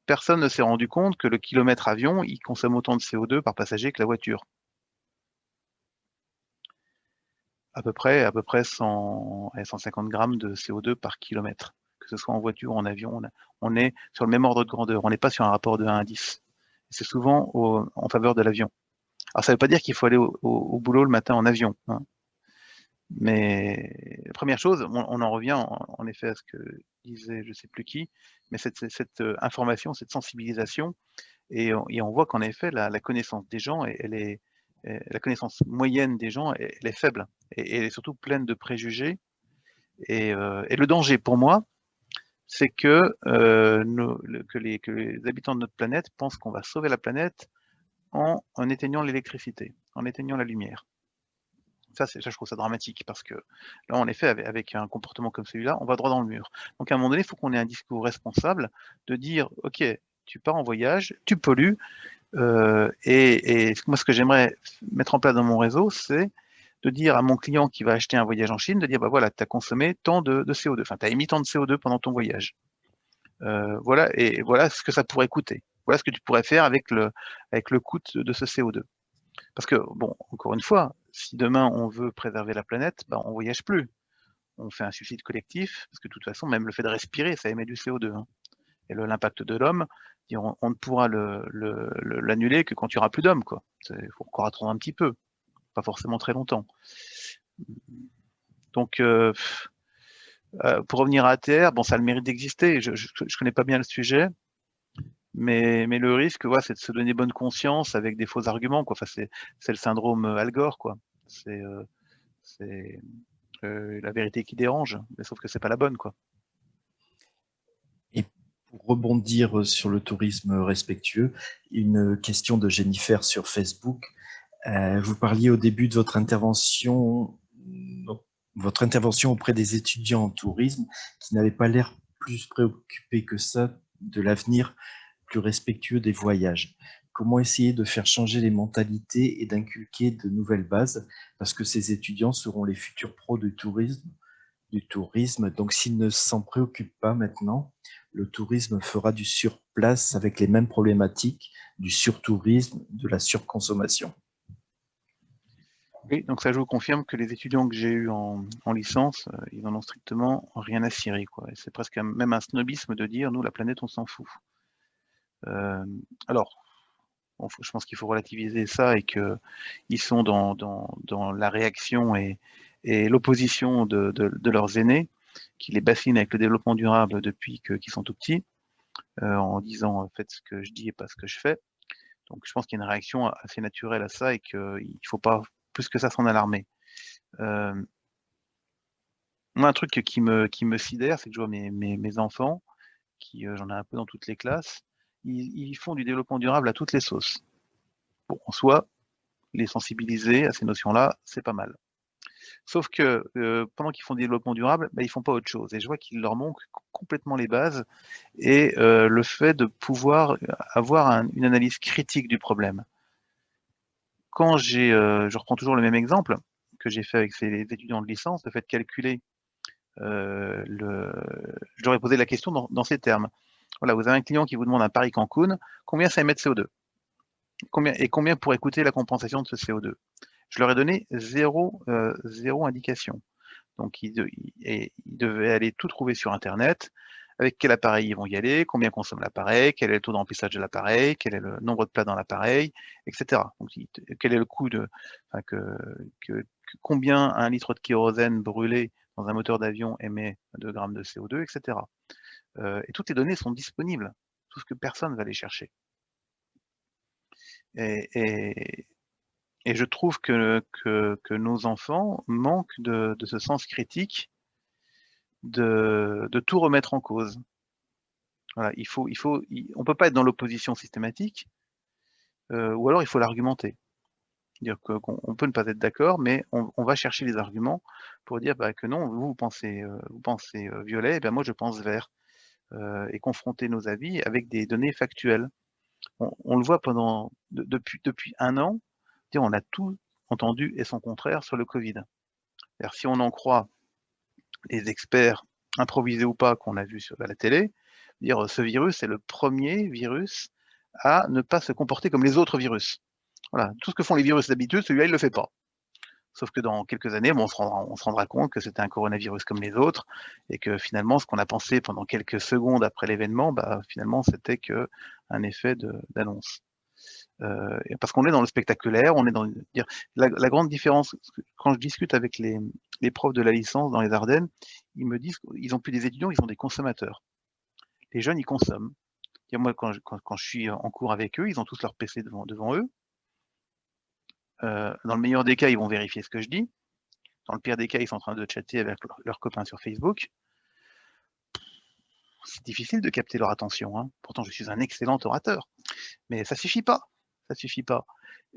personne ne s'est rendu compte que le kilomètre avion, il consomme autant de CO2 par passager que la voiture. À peu près 150 grammes de CO2 par kilomètre, que ce soit en voiture ou en avion, on est sur le même ordre de grandeur, on n'est pas sur un rapport de 1 à 10. C'est souvent en faveur de l'avion. Alors ça ne veut pas dire qu'il faut aller au boulot le matin en avion, hein. Mais la première chose, on en revient en effet à ce que disait je ne sais plus qui, mais cette information, cette sensibilisation, et on voit qu'en effet la connaissance des gens, la connaissance moyenne des gens, elle est faible, et elle est surtout pleine de préjugés. Et le danger pour moi, c'est que les habitants de notre planète pensent qu'on va sauver la planète en éteignant l'électricité, en éteignant la lumière. Ça, je trouve ça dramatique, parce que là, en effet, avec un comportement comme celui-là, on va droit dans le mur. Donc à un moment donné, il faut qu'on ait un discours responsable de dire, ok, tu pars en voyage, tu pollues, et moi, ce que j'aimerais mettre en place dans mon réseau, c'est de dire à mon client qui va acheter un voyage en Chine, de dire, bah voilà, tu as consommé tant de CO2, enfin, tu as émis tant de CO2 pendant ton voyage. Voilà, et voilà ce que ça pourrait coûter. Voilà ce que tu pourrais faire avec le coût de ce CO2. Parce que, bon, encore une fois, si demain on veut préserver la planète, ben, on ne voyage plus. On fait un suicide collectif, parce que de toute façon, même le fait de respirer, ça émet du CO2, hein. Et l'impact de l'homme, on ne pourra l'annuler que quand il n'y aura plus d'hommes, quoi. Il faut encore attendre un petit peu, pas forcément très longtemps. Donc, pour revenir à Terre, bon, ça a le mérite d'exister. Je ne connais pas bien le sujet, mais le risque, ouais, c'est de se donner bonne conscience avec des faux arguments, quoi. Enfin, c'est le syndrome Al Gore, quoi. C'est la vérité qui dérange, mais sauf que c'est pas la bonne, quoi. Et pour rebondir sur le tourisme respectueux, une question de Jennifer sur Facebook. Vous parliez au début de votre intervention auprès des étudiants en tourisme qui n'avaient pas l'air plus préoccupés que ça de l'avenir plus respectueux des voyages. Comment essayer de faire changer les mentalités et d'inculquer de nouvelles bases, parce que ces étudiants seront les futurs pros du tourisme. Donc s'ils ne s'en préoccupent pas maintenant, le tourisme fera du surplace avec les mêmes problématiques, du surtourisme, de la surconsommation. Oui, donc ça, je vous confirme que les étudiants que j'ai eus en licence, ils n'en ont strictement rien à cirer, quoi. C'est presque même un snobisme de dire, nous, la planète, on s'en fout. Alors, bon, je pense qu'il faut relativiser ça, et qu'ils sont dans la réaction et l'opposition de leurs aînés, qui les bassinent avec le développement durable depuis qu'ils sont tout petits, en disant faites ce que je dis et pas ce que je fais. Donc je pense qu'il y a une réaction assez naturelle à ça, et qu'il ne faut pas plus que ça s'en alarmer. Moi, un truc qui me sidère, c'est que je vois mes enfants, j'en ai un peu dans toutes les classes, ils font du développement durable à toutes les sauces. Bon, en soi, les sensibiliser à ces notions-là, c'est pas mal. Sauf que pendant qu'ils font du développement durable, bah, ils font pas autre chose. Et je vois qu'il leur manque complètement les bases, et le fait de pouvoir avoir une analyse critique du problème. Quand je reprends toujours le même exemple que j'ai fait avec les étudiants de licence, le fait de calculer, je leur ai posé la question dans ces termes. Voilà, vous avez un client qui vous demande un Paris-Cancun, combien ça émet de CO2 ? Combien pourrait coûter la compensation de ce CO2 ? Je leur ai donné zéro indication. Donc, ils devaient aller tout trouver sur Internet, avec quel appareil ils vont y aller, combien consomme l'appareil, quel est le taux de remplissage de l'appareil, quel est le nombre de plats dans l'appareil, etc. Donc, quel est le coût combien un litre de kérosène brûlé dans un moteur d'avion émet 2 grammes de CO2, etc. Et toutes les données sont disponibles, tout ce que personne va aller chercher. Et je trouve que nos enfants manquent de ce sens critique de tout remettre en cause. Voilà, on peut pas être dans l'opposition systématique, ou alors il faut l'argumenter. Dire qu'on peut ne pas être d'accord, mais on va chercher les arguments pour dire que non, vous pensez violet, et bien moi je pense vert, et confronter nos avis avec des données factuelles. On le voit depuis 1 an, on a tout entendu et son contraire sur le Covid. Si on en croit les experts, improvisés ou pas, qu'on a vus à la télé, ce virus est le premier virus à ne pas se comporter comme les autres virus. Voilà, tout ce que font les virus d'habitude, celui-là, il ne le fait pas. Sauf que dans quelques années, bon, on se rendra compte que c'était un coronavirus comme les autres et que finalement, ce qu'on a pensé pendant quelques secondes après l'événement, bah, finalement, c'était qu'un effet d'annonce. Parce qu'on est dans le spectaculaire, on est dans la grande différence. Quand je discute avec les profs de la licence dans les Ardennes, ils me disent qu'ils n'ont plus des étudiants, ils ont des consommateurs. Les jeunes, ils consomment. Moi, quand je suis en cours avec eux, ils ont tous leur PC devant eux. Dans le meilleur des cas, ils vont vérifier ce que je dis. Dans le pire des cas, ils sont en train de chatter avec leurs copains sur Facebook. C'est difficile de capter leur attention, hein. Pourtant, je suis un excellent orateur. Mais ça suffit pas. Ça suffit pas.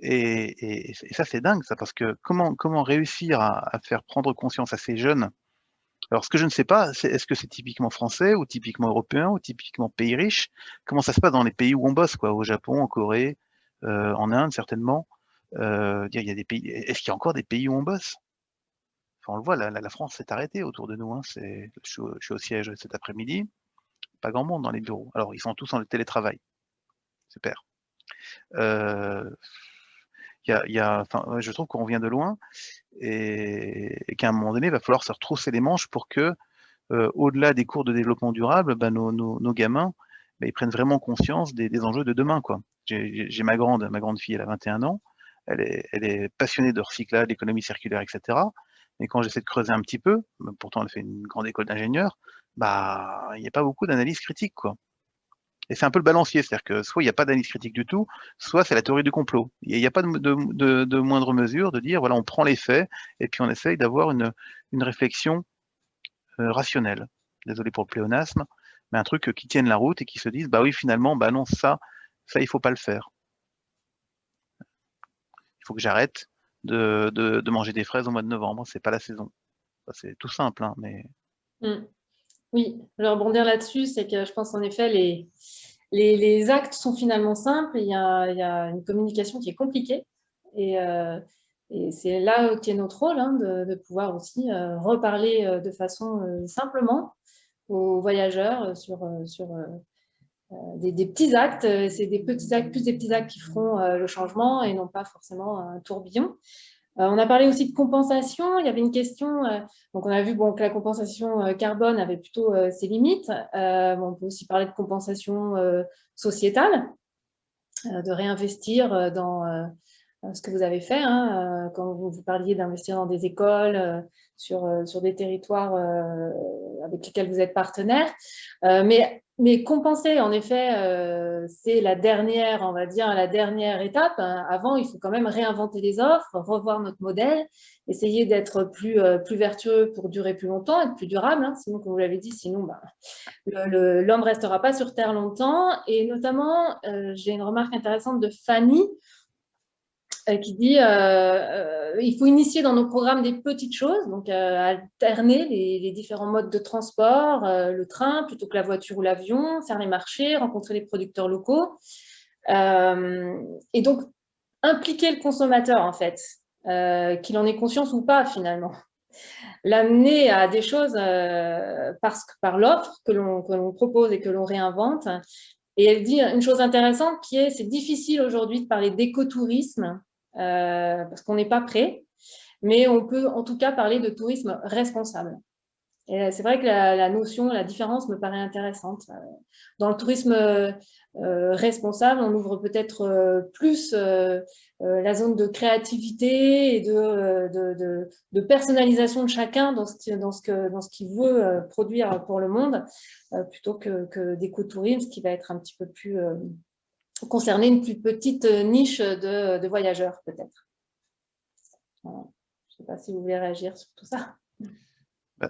Et ça, c'est dingue, ça, parce que comment réussir à faire prendre conscience à ces jeunes? Alors, ce que je ne sais pas, c'est est-ce que c'est typiquement français, ou typiquement européen, ou typiquement pays riche? Comment ça se passe dans les pays où on bosse, quoi? Au Japon, en Corée, en Inde, certainement. Il y a des pays. Est-ce qu'il y a encore des pays où on bosse? Enfin, on le voit, la France s'est arrêtée autour de nous, hein. Je suis au siège cet après-midi. Pas grand monde dans les bureaux. Alors, ils sont tous en télétravail. Super. Enfin, je trouve qu'on vient de loin et qu'à un moment donné, il va falloir se retrousser les manches pour que, au-delà des cours de développement durable, bah, nos gamins, bah, ils prennent vraiment conscience des enjeux de demain, quoi. J'ai ma grande fille, elle a 21 ans. Elle est passionnée de recyclage, d'économie circulaire, etc. Mais quand j'essaie de creuser un petit peu, pourtant elle fait une grande école d'ingénieur, bah, il n'y a pas beaucoup d'analyse critique, quoi. Et c'est un peu le balancier, c'est-à-dire que soit il n'y a pas d'analyse critique du tout, soit c'est la théorie du complot. Il n'y a pas de moindre mesure de dire, voilà, on prend les faits et puis on essaye d'avoir une réflexion rationnelle. Désolé pour le pléonasme, mais un truc qui tienne la route et qui se dise, bah oui, finalement, bah non, ça, il faut pas le faire. Il faut que j'arrête de manger des fraises au mois de novembre, c'est pas la saison. C'est tout simple, hein, mais... Oui, je vais rebondir là-dessus, c'est que je pense en effet les actes sont finalement simples, il y a une communication qui est compliquée et c'est là qu'est notre rôle, hein, de pouvoir aussi reparler de façon simplement aux voyageurs sur des petits actes. C'est des petits actes, plus des petits actes qui feront le changement et non pas forcément un tourbillon. On a parlé aussi de compensation. Il y avait une question. Donc, on a vu que la compensation carbone avait plutôt ses limites. On peut aussi parler de compensation sociétale, de réinvestir dans ce que vous avez fait, hein, quand vous parliez d'investir dans des écoles, sur des territoires avec lesquels vous êtes partenaire. Mais compenser, en effet, c'est la dernière, on va dire, la dernière étape. Avant, il faut quand même réinventer les offres, revoir notre modèle, essayer d'être plus vertueux pour durer plus longtemps, être plus durable. Hein, sinon, comme vous l'avez dit, sinon, l'homme ne restera pas sur Terre longtemps. Et notamment, j'ai une remarque intéressante de Fanny, qui dit il faut initier dans nos programmes des petites choses, donc alterner les différents modes de transport, le train plutôt que la voiture ou l'avion, faire les marchés, rencontrer les producteurs locaux, et donc impliquer le consommateur en fait, qu'il en ait conscience ou pas finalement. L'amener à des choses par l'offre que l'on propose et que l'on réinvente. Et elle dit une chose intéressante qui est, c'est difficile aujourd'hui de parler d'écotourisme parce qu'on n'est pas prêt, mais on peut en tout cas parler de tourisme responsable. Et c'est vrai que la notion, la différence me paraît intéressante. Dans le tourisme responsable, on ouvre peut-être plus la zone de créativité et de personnalisation de chacun dans ce qu'il veut produire pour le monde, plutôt que d'écotourisme qui va être un petit peu plus concerner une plus petite niche de voyageurs, peut-être. Voilà. Je ne sais pas si vous voulez réagir sur tout ça.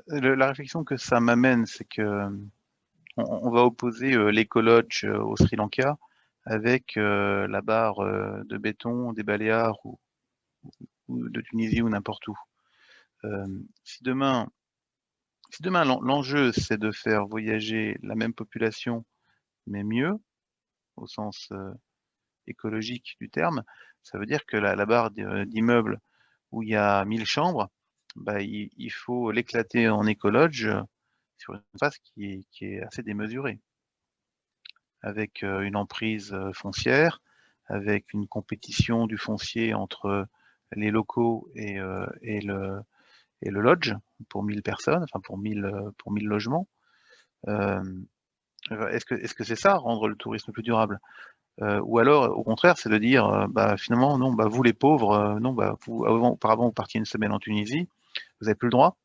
La réflexion que ça m'amène, c'est que on va opposer l'éco-lodge au Sri Lanka avec la barre de béton des Baléares ou de Tunisie ou n'importe où. Si demain l'enjeu c'est de faire voyager la même population, mais mieux, au sens écologique du terme, ça veut dire que la barre d'immeubles où il y a 1000 chambres, bah, il faut l'éclater en éco-lodge sur une phase qui est assez démesurée, avec une emprise foncière, avec une compétition du foncier entre les locaux et le lodge pour 1000 personnes, enfin pour 1000 logements. Est-ce que c'est ça, rendre le tourisme plus durable? Ou alors, au contraire, c'est de dire, bah, finalement, non, bah, vous les pauvres, non, bah, auparavant, vous partiez une semaine en Tunisie, vous n'avez plus le droit.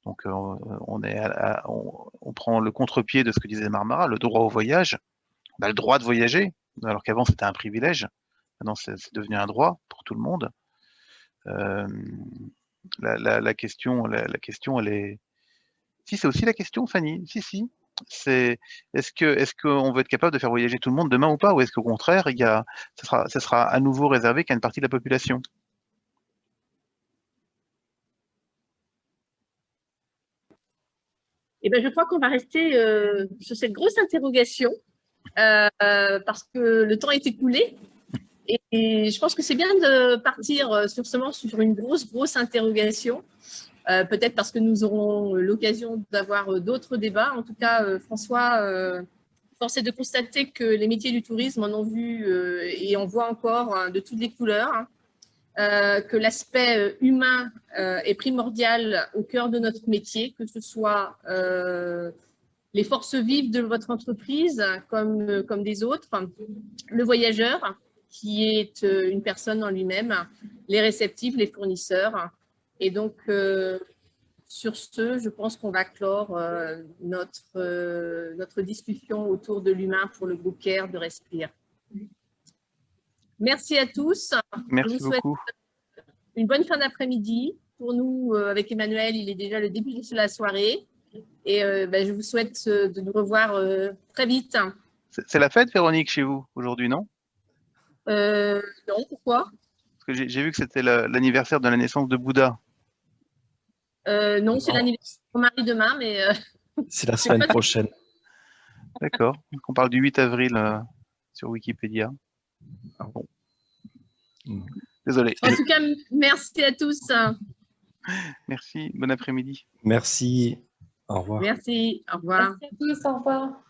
Donc, on prend le contre-pied de ce que disait Marmara, le droit au voyage, bah, le droit de voyager, alors qu'avant c'était un privilège, maintenant c'est devenu un droit pour tout le monde. La question, elle est. Si, c'est aussi la question, Fanny. Si. C'est est-ce qu'on veut être capable de faire voyager tout le monde demain ou pas, ou est-ce qu'au contraire, ça sera à nouveau réservé qu'à une partie de la population? Eh ben, je crois qu'on va rester sur cette grosse interrogation parce que le temps est écoulé. Et je pense que c'est bien de partir sur une grosse interrogation. Peut-être parce que nous aurons l'occasion d'avoir d'autres débats. En tout cas, François, force est de constater que les métiers du tourisme en ont vu et en voient encore de toutes les couleurs, que l'aspect humain est primordial au cœur de notre métier, que ce soit les forces vives de votre entreprise comme des autres, le voyageur qui est une personne en lui-même, les réceptifs, les fournisseurs. Et donc, sur ce, je pense qu'on va clore notre discussion autour de l'humain pour le groupe CARE de Respire. Merci à tous. Merci je vous souhaite beaucoup. une bonne fin d'après-midi. Pour nous, avec Emmanuel, il est déjà le début de la soirée. Et je vous souhaite de nous revoir très vite. C'est la fête, Véronique, chez vous, aujourd'hui, non? Non, pourquoi? Parce que j'ai vu que c'était l'anniversaire de la naissance de Bouddha. Non, c'est l'anniversaire de mon mari demain, mais… C'est la semaine prochaine. D'accord. On parle du 8 avril sur Wikipédia. Ah bon. Désolé. En tout cas, merci à tous. Merci. Bon après-midi. Merci. Au revoir. Merci. Au revoir. Merci à tous. Au revoir.